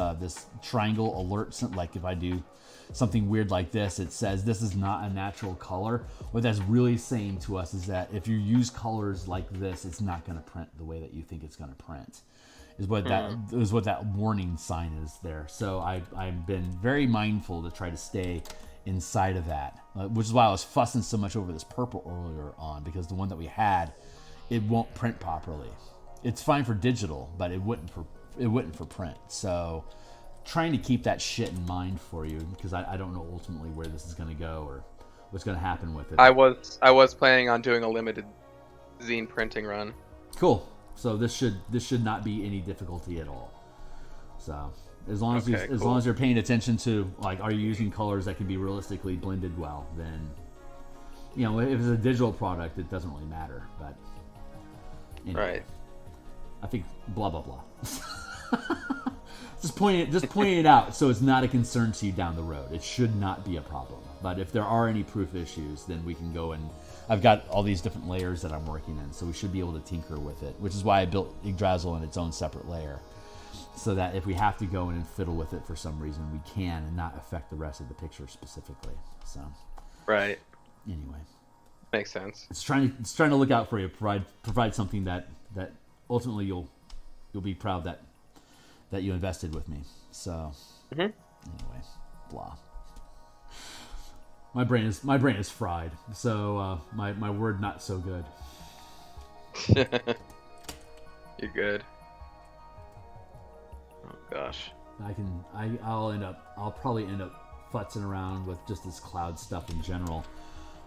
triangle alert. Like if I do something weird like this, it says this is not a natural color. What that's really saying to us is that if you use colors like this, it's not going to print the way that you think it's going to print. Is what that warning sign is there. So I've been very mindful to try to stay inside of that, which is why I was fussing so much over this purple earlier on, because the one that we had, it won't print properly. It's fine for digital, but it wouldn't for print. So trying to keep that shit in mind for you, because I don't know ultimately where this is going to go or what's going to happen with it. I was planning on doing a limited zine printing run. Cool. So this should not be any difficulty at all. So as long as you're paying attention to, like, are you using colors that can be realistically blended well, then if it's a digital product, it doesn't really matter. But anyway, right. I think blah blah blah. just pointing it out so it's not a concern to you down the road. It should not be a problem. But if there are any proof issues, then we can go and I've got all these different layers that I'm working in, so we should be able to tinker with it, which is why I built Yggdrasil in its own separate layer, so that if we have to go in and fiddle with it for some reason, we can and not affect the rest of the picture specifically. So right. Anyway, makes sense. It's trying to look out for you, provide something that ultimately you'll be proud that you invested with me. So anyway, blah. My brain is fried. So my word not so good. You're good. Oh gosh. I'll probably end up futzing around with just this cloud stuff in general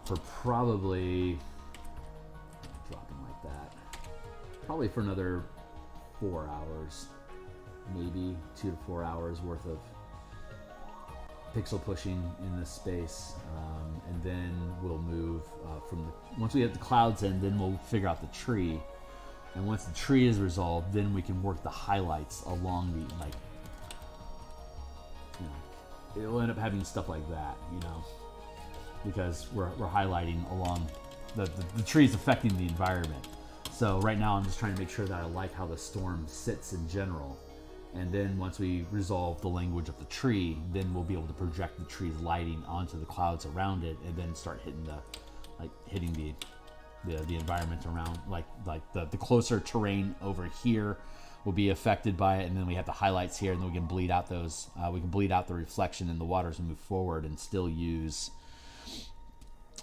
for probably dropping like that. Probably for another 4 hours, maybe 2 to 4 hours worth of pixel pushing in this space, and then we'll move once we have the clouds in, then we'll figure out the tree, and once the tree is resolved, then we can work the highlights along the it'll end up having stuff like that, because we're highlighting along the trees affecting the environment. So right now I'm just trying to make sure that I like how the storm sits in general. And then once we resolve the language of the tree, then we'll be able to project the tree's lighting onto the clouds around it, and then start hitting the environment around, like the closer terrain over here will be affected by it, and then we have the highlights here, and then we can bleed out those. We can bleed out the reflection in the water as we move forward, and still use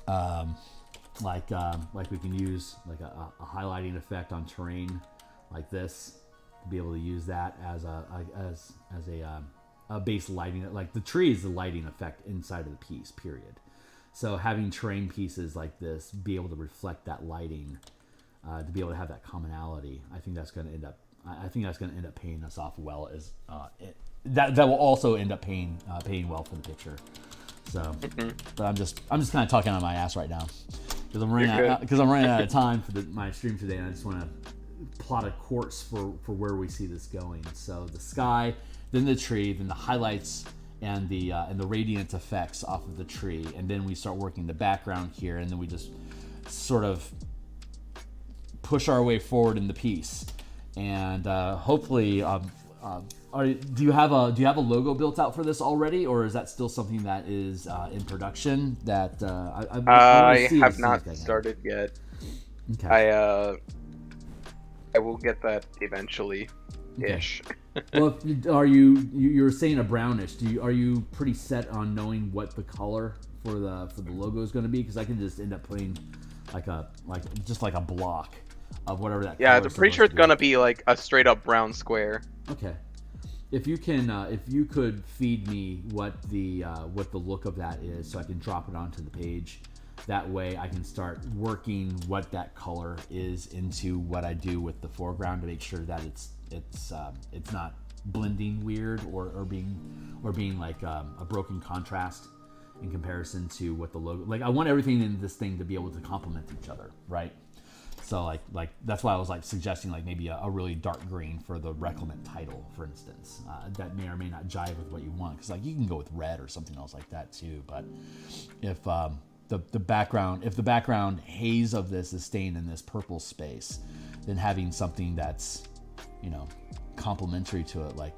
like we can use like a highlighting effect on terrain like this. to be able to use that as a base lighting. Like the tree is the lighting effect inside of the piece, period. So having terrain pieces like this be able to reflect that lighting, to be able to have that commonality, I think that's going to end up paying us off well. That will also end up paying well for the picture. So, but I'm just kind of talking on my ass right now because I'm running out of time for my stream today, and I just want to plot a course for where we see this going. So the sky, then the tree, then the highlights and the radiant effects off of the tree, and then we start working the background here, and then we just sort of push our way forward in the piece, and hopefully. Do you have a logo built out for this already, or is that still something that is in production? That I have not started yet. Okay. I will get that eventually, ish. Okay. Well, you're saying a brownish? Are you pretty set on knowing what the color for the logo is going to be? Because I can just end up putting like a block of whatever that. Yeah, I'm pretty sure it's going to be like a straight up brown square. Okay. If you could feed me what the look of that is, so I can drop it onto the page. That way, I can start working what that color is into what I do with the foreground to make sure that it's not blending weird or being like a broken contrast in comparison to what the logo. Like I want everything in this thing to be able to complement each other, right? So like that's why I was like suggesting like maybe a really dark green for the Reclaimant title, for instance. That may or may not jive with what you want, because like you can go with red or something else like that too. But if the background haze of this is staying in this purple space, then having something that's complementary to it, like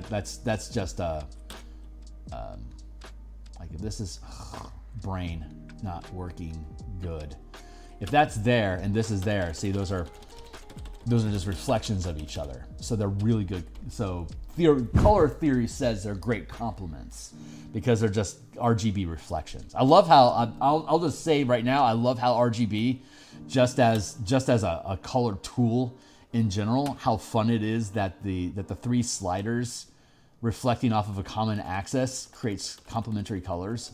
that's just like if this is brain not working good. If that's there and this is there, see, those are just reflections of each other. So they're really good. So color theory says they're great complements because they're just RGB reflections. I love how I'll just say right now, I love how RGB, just as a color tool in general, how fun it is that the three sliders reflecting off of a common axis creates complementary colors.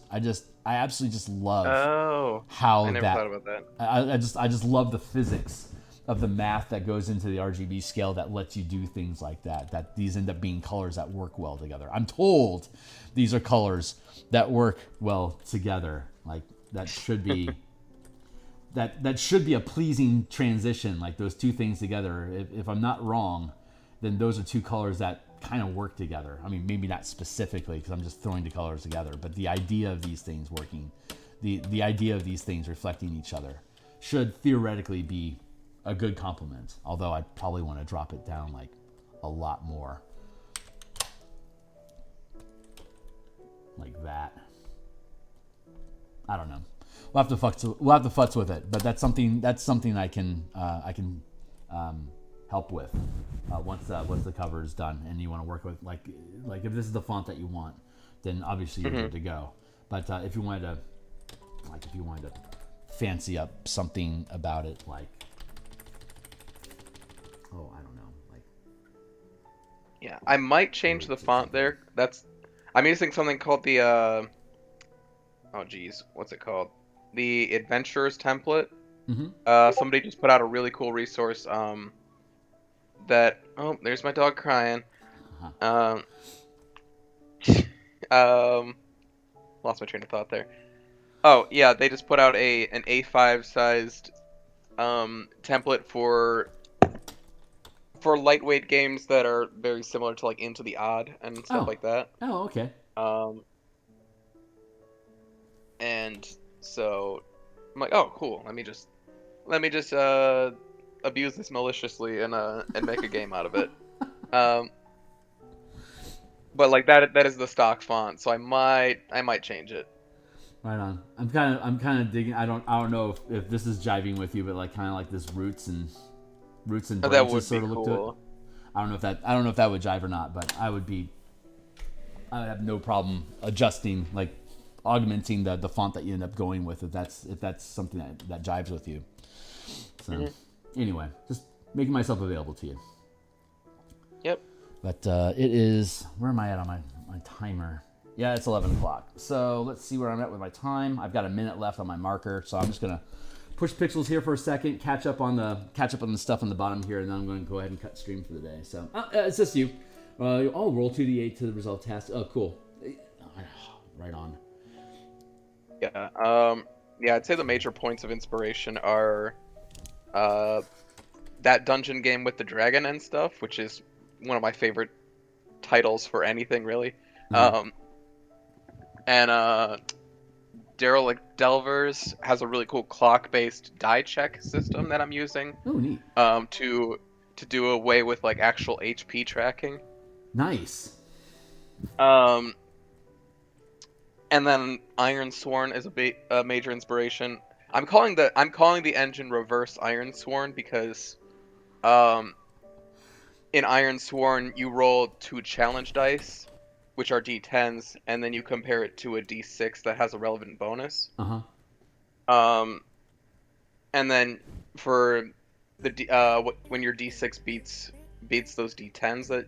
I absolutely just love how I never thought about that. I just love the physics of the math that goes into the RGB scale that lets you do things like that these end up being colors that work well together. I'm told these are colors that work well together. Like that should be that should be a pleasing transition, like those two things together. If I'm not wrong, then those are two colors that kind of work together. I mean, maybe not specifically because I'm just throwing the colors together, but the idea of these things working, the idea of these things reflecting each other should theoretically be a good complement, although I'd probably want to drop it down like a lot more. Like that. I don't know. We'll have to futz with it, but that's something I can help with once the cover is done and you want to work with like if this is the font that you want, then obviously you're good to go. But if you wanted to fancy up something about it, like I don't know, like I might change the font there. I'm using something called the what's it called? The Adventurers template. Somebody just put out a really cool resource. There's my dog crying. Lost my train of thought there. Oh yeah, they just put out an A5 sized template for lightweight games that are very similar to like Into the Odd and stuff like that. Oh, okay. And so I'm like, oh cool. Let me just abuse this maliciously and make a game out of it. But like that is the stock font, so I might change it. Right on. I'm kind of digging. I don't know if this is jiving with you, but like kind of like this roots and branches sort of look to it. I don't know if that would jive or not, but I would have no problem adjusting, like augmenting the font that you end up going with if that's something that jives with you. So anyway, just making myself available to you. Yep. But it is, where am I at on my timer? Yeah, it's 11 o'clock. So let's see where I'm at with my time. I've got a minute left on my marker, so I'm just gonna push pixels here for a second, catch up on the stuff on the bottom here, and then I'm going to go ahead and cut stream for the day. So it's just you. Roll 2d8 to the result task. Oh, cool. Right on. Yeah. Yeah, I'd say the major points of inspiration are that dungeon game with the dragon and stuff, which is one of my favorite titles for anything, really. Mm-hmm. And Derelict Delvers has a really cool clock-based die check system that I'm using. Oh, neat. To do away with like actual HP tracking. Nice. And then Iron Sworn is a major inspiration. I'm calling the engine reverse Iron Sworn because in Iron Sworn you roll 2 challenge dice, which are d10s, and then you compare it to a d6 that has a relevant bonus. And then for the when your d6 beats those d10s, that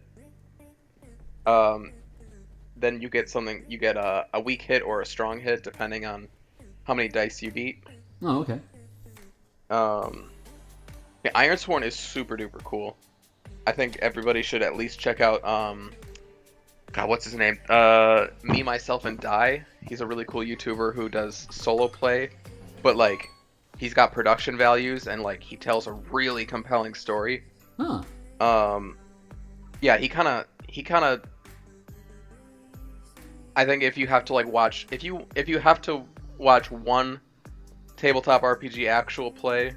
then you get something. You get a weak hit or a strong hit depending on how many dice you beat. Oh, okay. Yeah, Iron Sworn is super duper cool. I think everybody should at least check out God, what's his name? Me, Myself, and Die. He's a really cool YouTuber who does solo play, but like he's got production values and like he tells a really compelling story. Huh. Yeah, he kind of I think if you have to like watch if you have to watch one tabletop RPG actual play,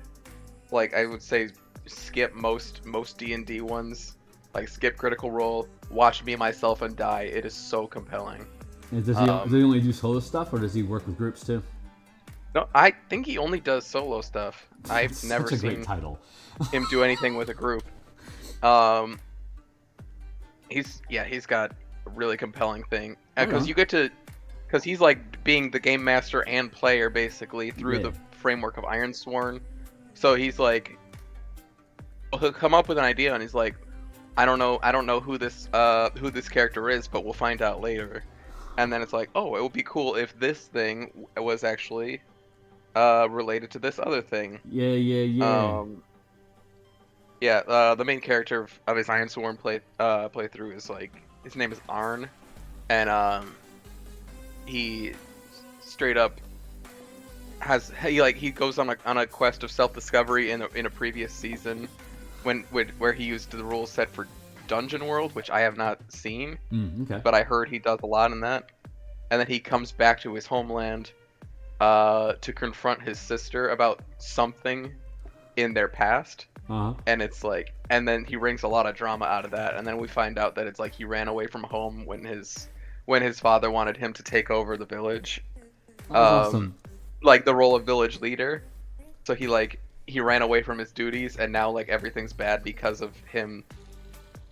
like I would say skip most D&D ones. Like skip Critical Role, watch Me, Myself, and Die. It is so compelling. And does he only do solo stuff, or does he work with groups too? No, I think he only does solo stuff. I've That's never such a seen great title. him do anything with a group. He's got a really compelling thing because because he's like being the game master and player basically through the framework of Iron Sworn. So he's like, he'll come up with an idea and he's like, I don't know who this character is, but we'll find out later. And then it's like, oh, it would be cool if this thing was actually related to this other thing. Yeah. The main character of his Iron Sworn playthrough is like, his name is Arn, and he straight up he goes on a quest of self-discovery in a previous season where he used the rule set for Dungeon World, which I have not seen, Okay. but I heard he does a lot in that. And then he comes back to his homeland to confront his sister about something in their past. And it's like, and then he wrings a lot of drama out of that. And then we find out that it's like he ran away from home when his father wanted him to take over the village, Awesome. like the role of village leader. So he ran away from his duties, and now like everything's bad because of him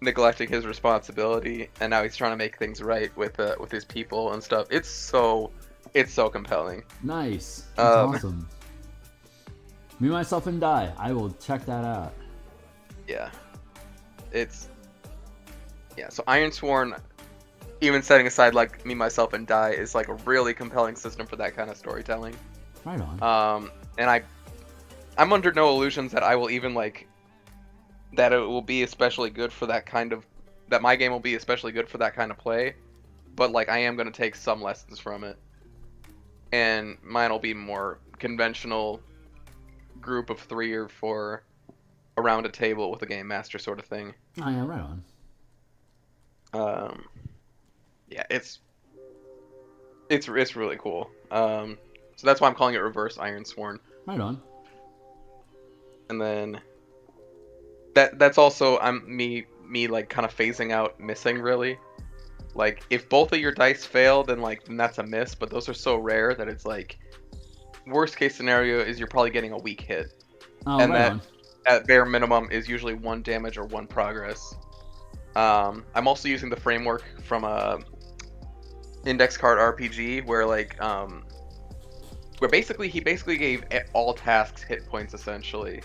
neglecting his responsibility, and now he's trying to make things right with his people and stuff. It's so compelling. Nice. That's awesome. Me, Myself, and Die. I will check that out. Yeah. So Iron Sworn, even setting aside like Me, Myself, and Die, is like a really compelling system for that kind of storytelling. Right on. And I'm under no illusions that I will even like that it will be especially good for that kind of that my game will be especially good for that kind of play, but like I am going to take some lessons from it, and mine will be more conventional group of 3 or 4 around a table with a game master sort of thing. Oh yeah, right on. Yeah, it's really cool. So that's why I'm calling it Reverse Iron Sworn. Right on. And then that's also me like kind of phasing out missing, really. Like if both of your dice fail, then that's a miss, but those are so rare that it's like worst case scenario is you're probably getting a weak hit. Oh, and right that on. at bare minimum is usually 1 damage or 1 progress. I'm also using the framework from Index Card RPG where he basically gave all tasks hit points essentially.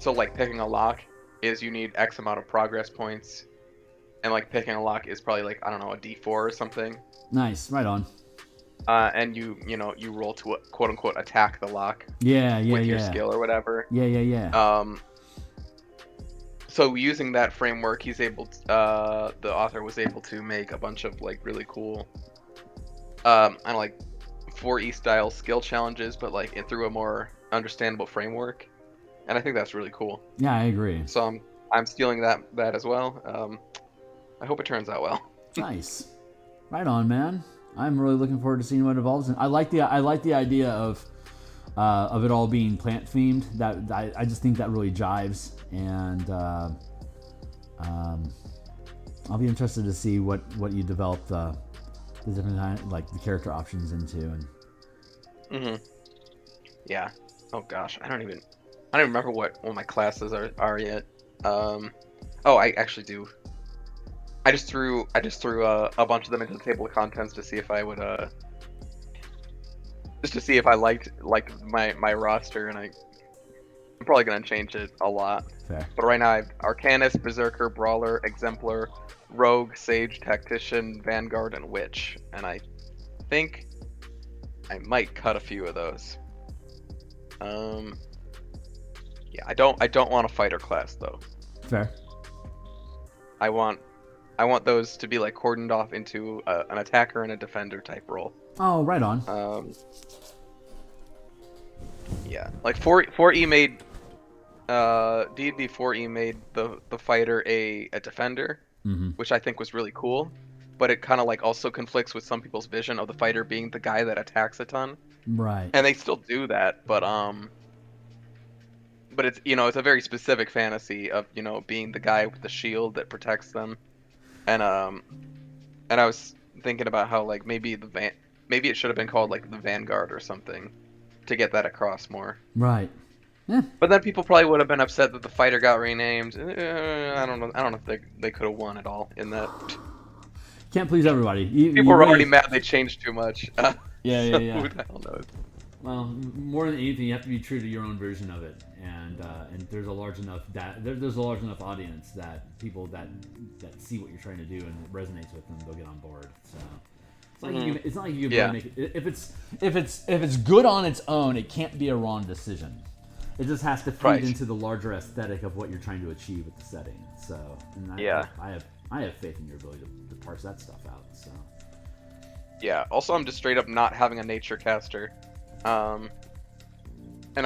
So like picking a lock is you need X amount of progress points, and like picking a lock is probably like, I don't know, a D4 or something. Nice, right on. And you roll to quote unquote attack the lock Yeah, with your skill or whatever. Yeah. So using that framework, he's able to, the author was able to make a bunch of like really cool, I don't like 4E style skill challenges, but like through a more understandable framework, and I think that's really cool. Yeah, I agree. So I'm stealing that as well. I hope it turns out well. Nice, right on, man. I'm really looking forward to seeing what evolves. And I like the idea of it all being plant themed. That I just think that really jives, and I'll be interested to see what you develop the different kind, like the character options into. And Yeah. Oh gosh, I don't even remember what my classes are yet. Oh, I actually do. I just threw a bunch of them into the table of contents to see if I would just to see if I liked my roster, and I'm probably gonna change it a lot. Fair. But right now I have Arcanist, Berserker, Brawler, Exemplar, Rogue, Sage, Tactician, Vanguard, and Witch, and I think I might cut a few of those. Yeah, I don't want a fighter class though. Fair. I want those to be like cordoned off into an attacker and a defender type role. Oh, right on. Yeah, like 4E made D&D 4E made the fighter a defender, which I think was really cool. But it kind of like also conflicts with some people's vision of the fighter being the guy that attacks a ton. Right. And they still do that, but it's it's a very specific fantasy of being the guy with the shield that protects them. And I was thinking about how like maybe it should have been called like the Vanguard or something to get that across more. Right. Yeah. But then people probably would have been upset that the fighter got renamed. I don't know if they could have won at all in that. Can't please everybody. People were already mad they changed too much. Yeah. Who the hell knows? Well, more than anything, you have to be true to your own version of it, and there's a large enough there's a large enough audience that people that see what you're trying to do and it resonates with them, they'll get on board. So it's not like you can really make it. If it's good on its own, it can't be a wrong decision. It just has to feed into the larger aesthetic of what you're trying to achieve with the setting. So, I have faith in your ability to parse that stuff out. So. Yeah. Also, I'm just straight up not having a nature caster. And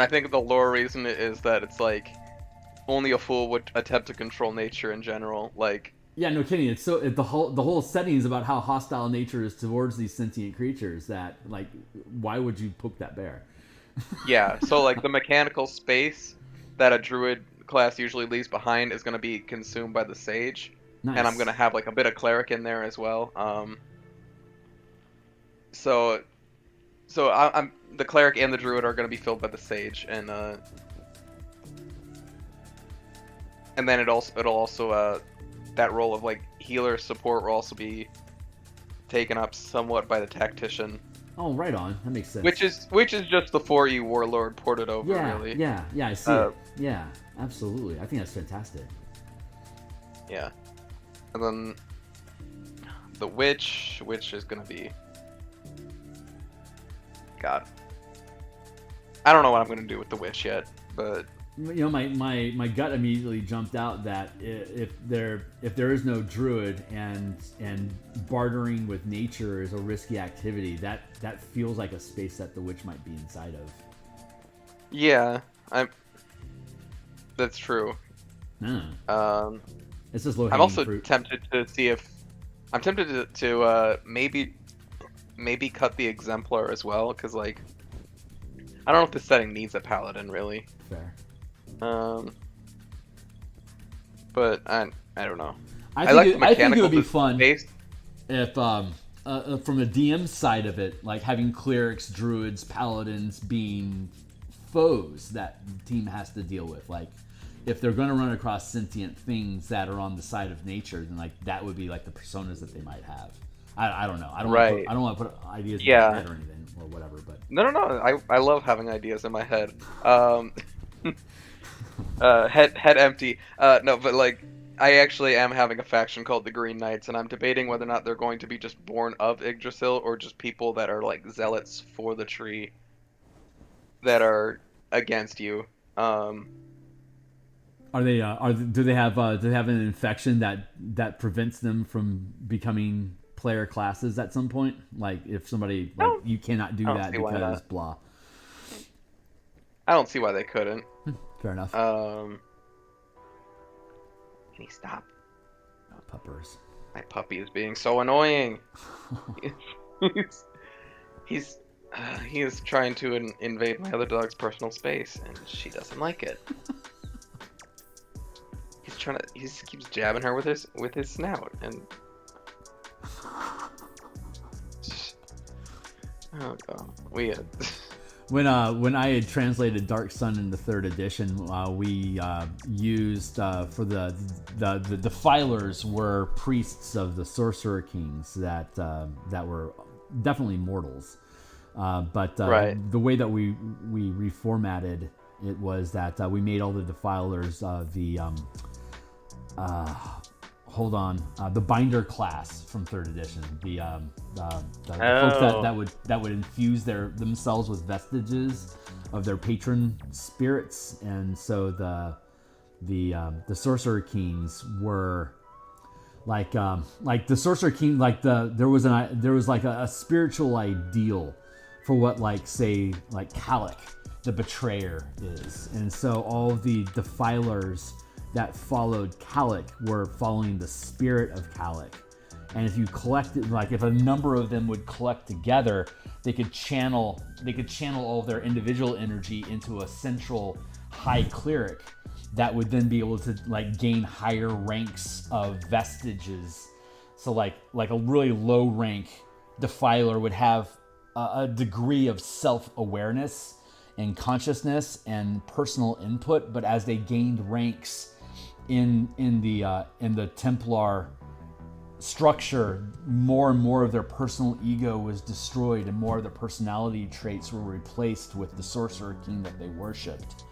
I think the lore reason is that it's like only a fool would attempt to control nature in general. Like, yeah, no kidding. It's so the whole setting is about how hostile nature is towards these sentient creatures. That like, why would you poke that bear? Yeah. So like the mechanical space that a druid class usually leaves behind is going to be consumed by the sage. Nice. And I'm going to have like a bit of cleric in there as well. So I'm the cleric and the druid are going to be filled by the sage, and then it'll also that role of like healer support will also be taken up somewhat by the tactician. Oh, right on. That makes sense. Which is just the 4E warlord ported over, really. Yeah, I see it. Yeah, absolutely. I think that's fantastic. Yeah. And then the witch is going to be... God. I don't know what I'm going to do with the witch yet, but... my gut immediately jumped out that if there is no druid and bartering with nature is a risky activity, that feels like a space that the witch might be inside of. Yeah, that's true. It's just low-hanging I'm also fruit. tempted to see if I'm tempted to maybe cut the exemplar as well, because like I don't know if this setting needs a paladin really. Fair. But I don't know. I think it would be fun if from the DM side of it, like having clerics, druids, paladins being foes that the team has to deal with. Like if they're going to run across sentient things that are on the side of nature, then like that would be like the personas that they might have. I don't know. I don't want to put ideas in my head or anything or whatever. But no. I love having ideas in my head. Head empty. No, but like I actually am having a faction called the Green Knights, and I'm debating whether or not they're going to be just born of Yggdrasil or just people that are like zealots for the tree that are against you. Are they? Do they have? Do they have an infection that prevents them from becoming player classes at some point? Like if somebody like No, you cannot do I don't that see why because not. blah. I don't see why they couldn't. Fair enough. Can he stop? Puppers. My puppy is being so annoying. he's he's he is trying to invade my other dog's personal space, and she doesn't like it. He just keeps jabbing her with his snout, and oh god, When I had translated Dark Sun into third edition, we used for the defilers were priests of the Sorcerer Kings that were definitely mortals, but right. the way that we reformatted it was that we made all the defilers the binder class from third edition, the folks that would infuse themselves with vestiges of their patron spirits, and so the Sorcerer Kings were like the Sorcerer King, like there was like a spiritual ideal for what like say like Kalik the betrayer is, and so all of the defilers that followed Kalik were following the spirit of Kalik. And if you collected, like if a number of them would collect together, they could channel all of their individual energy into a central high cleric that would then be able to like gain higher ranks of vestiges. So like a really low rank defiler would have a degree of self-awareness and consciousness and personal input, but as they gained ranks in the Templar structure, more and more of their personal ego was destroyed, and more of their personality traits were replaced with the Sorcerer King that they worshipped.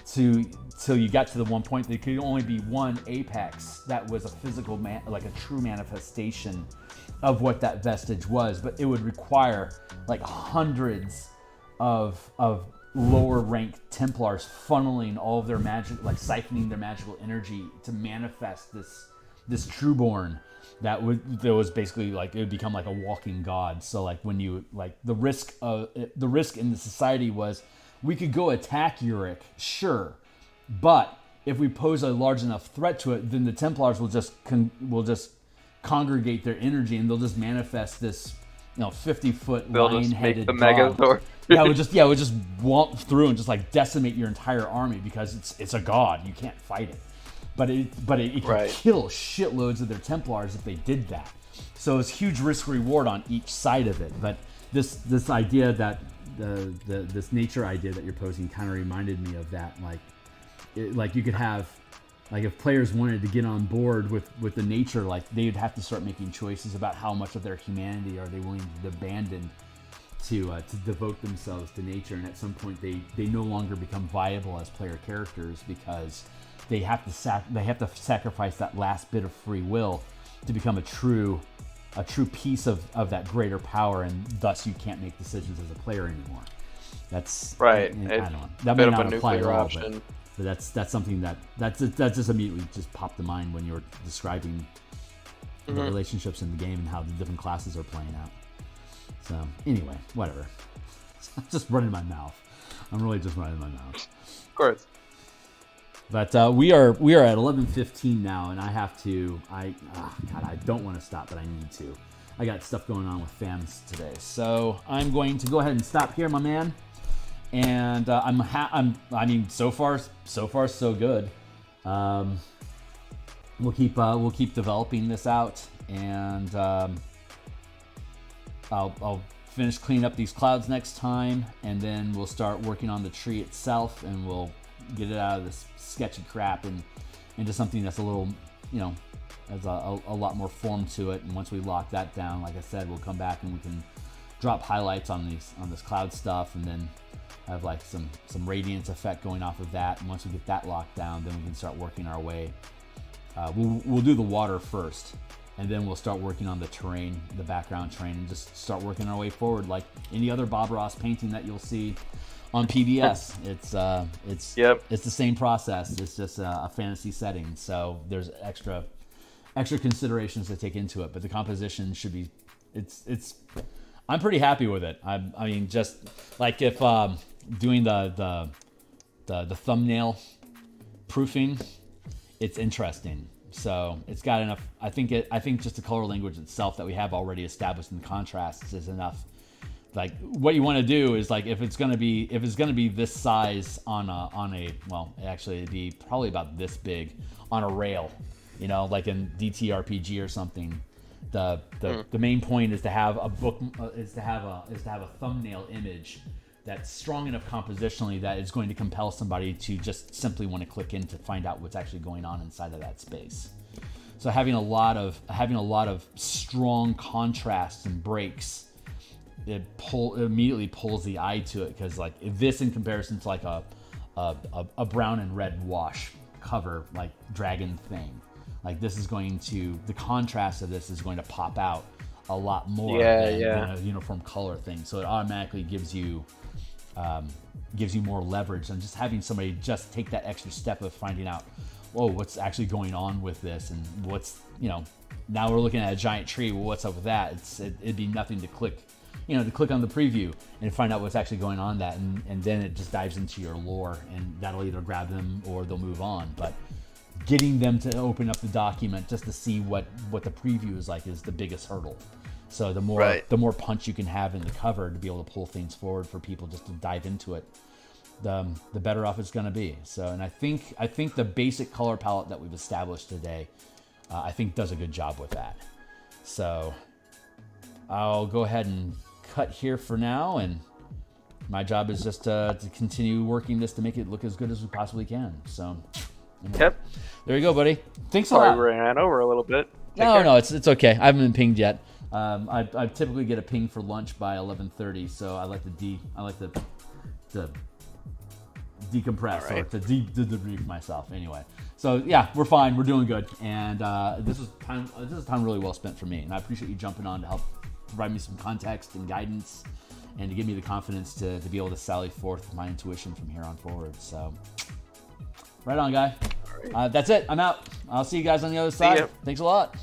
Till you got to the one point there could only be one apex that was a physical like a true manifestation of what that vestige was, but it would require like hundreds of lower ranked Templars funneling all of their magic, like siphoning their magical energy to manifest this Trueborn that was basically like it would become like a walking god. So like when you like the risk in the society was we could go attack Uric, sure, but if we pose a large enough threat to it, then the Templars will just congregate their energy and they'll just manifest this 50-foot lion-headed dog. Megazord. It would just walk through and just like decimate your entire army because it's a god. You can't fight it, but it can kill shitloads of their Templars if they did that. So it's huge risk reward on each side of it. But this idea that this nature idea that you're posing kind of reminded me of that. Like you could have. Like if players wanted to get on board with the nature, like they'd have to start making choices about how much of their humanity are they willing to abandon to devote themselves to nature, and at some point they no longer become viable as player characters because they have to sacrifice that last bit of free will to become a true piece of that greater power, and thus you can't make decisions as a player anymore. That's right. I don't know. That may not apply at all, but that's something that just immediately just popped to mind when you were describing the relationships in the game and how the different classes are playing out. So anyway, whatever. I'm just running my mouth. I'm really just running my mouth. Of course. But we are at 11:15 now, and I have to. I don't want to stop, but I need to. I got stuff going on with fans today, so I'm going to go ahead and stop here, my man. And I mean, so far so good. We'll keep developing this out, and I'll finish cleaning up these clouds next time, and then we'll start working on the tree itself, and we'll get it out of this sketchy crap and into something that's a little, has a lot more form to it. And once we lock that down, like I said, we'll come back and we can drop highlights on this cloud stuff, and then I have like some radiance effect going off of that. And once we get that locked down, then we can start working our way. We'll do the water first, and then we'll start working on the terrain, the background terrain, and just start working our way forward like any other Bob Ross painting that you'll see on PBS. It's the same process. It's just a fantasy setting, so there's extra considerations to take into it. But the composition should be, I'm pretty happy with it. I mean, just like if doing the thumbnail proofing, it's interesting. So it's got enough. I think just the color language itself that we have already established in the contrasts is enough. Like what you want to do is like if it's gonna be this size on a well, actually it'd be probably about this big on a rail, you know, like in DTRPG or something. The main point is to have a book is to have a thumbnail image that's strong enough compositionally that it's going to compel somebody to just simply want to click in to find out what's actually going on inside of that space. So having a lot of strong contrasts and breaks, it immediately pulls the eye to it, because like this in comparison to like a brown and red wash cover like dragon thing, like this is going to, the contrast of this is going to pop out a lot more than a uniform color thing. So it automatically gives you more leverage than just having somebody just take that extra step of finding out, whoa, what's actually going on with this, and what's, you know, now we're looking at a giant tree. Well, what's up with that? It'd be nothing to click on the preview and find out what's actually going on that, and then it just dives into your lore, and that'll either grab them or they'll move on. But getting them to open up the document just to see what the preview is like is the biggest hurdle. So the more punch you can have in the cover to be able to pull things forward for people just to dive into it, the better off it's going to be. So, and I think the basic color palette that we've established today, I think does a good job with that. So I'll go ahead and cut here for now, and my job is just to continue working this to make it look as good as we possibly can. So anyway, Yep. There you go, buddy. Thanks a lot. Sorry, we ran over a little bit. No, it's okay. I haven't been pinged yet. I typically get a ping for lunch by 11:30, so I like to decompress or to debrief myself. Anyway, so yeah, we're fine. We're doing good, and this is time really well spent for me, and I appreciate you jumping on to help provide me some context and guidance, and to give me the confidence to be able to sally forth my intuition from here on forward. So, right on, guy. All right. That's it. I'm out. I'll see you guys on the other side. Thanks a lot.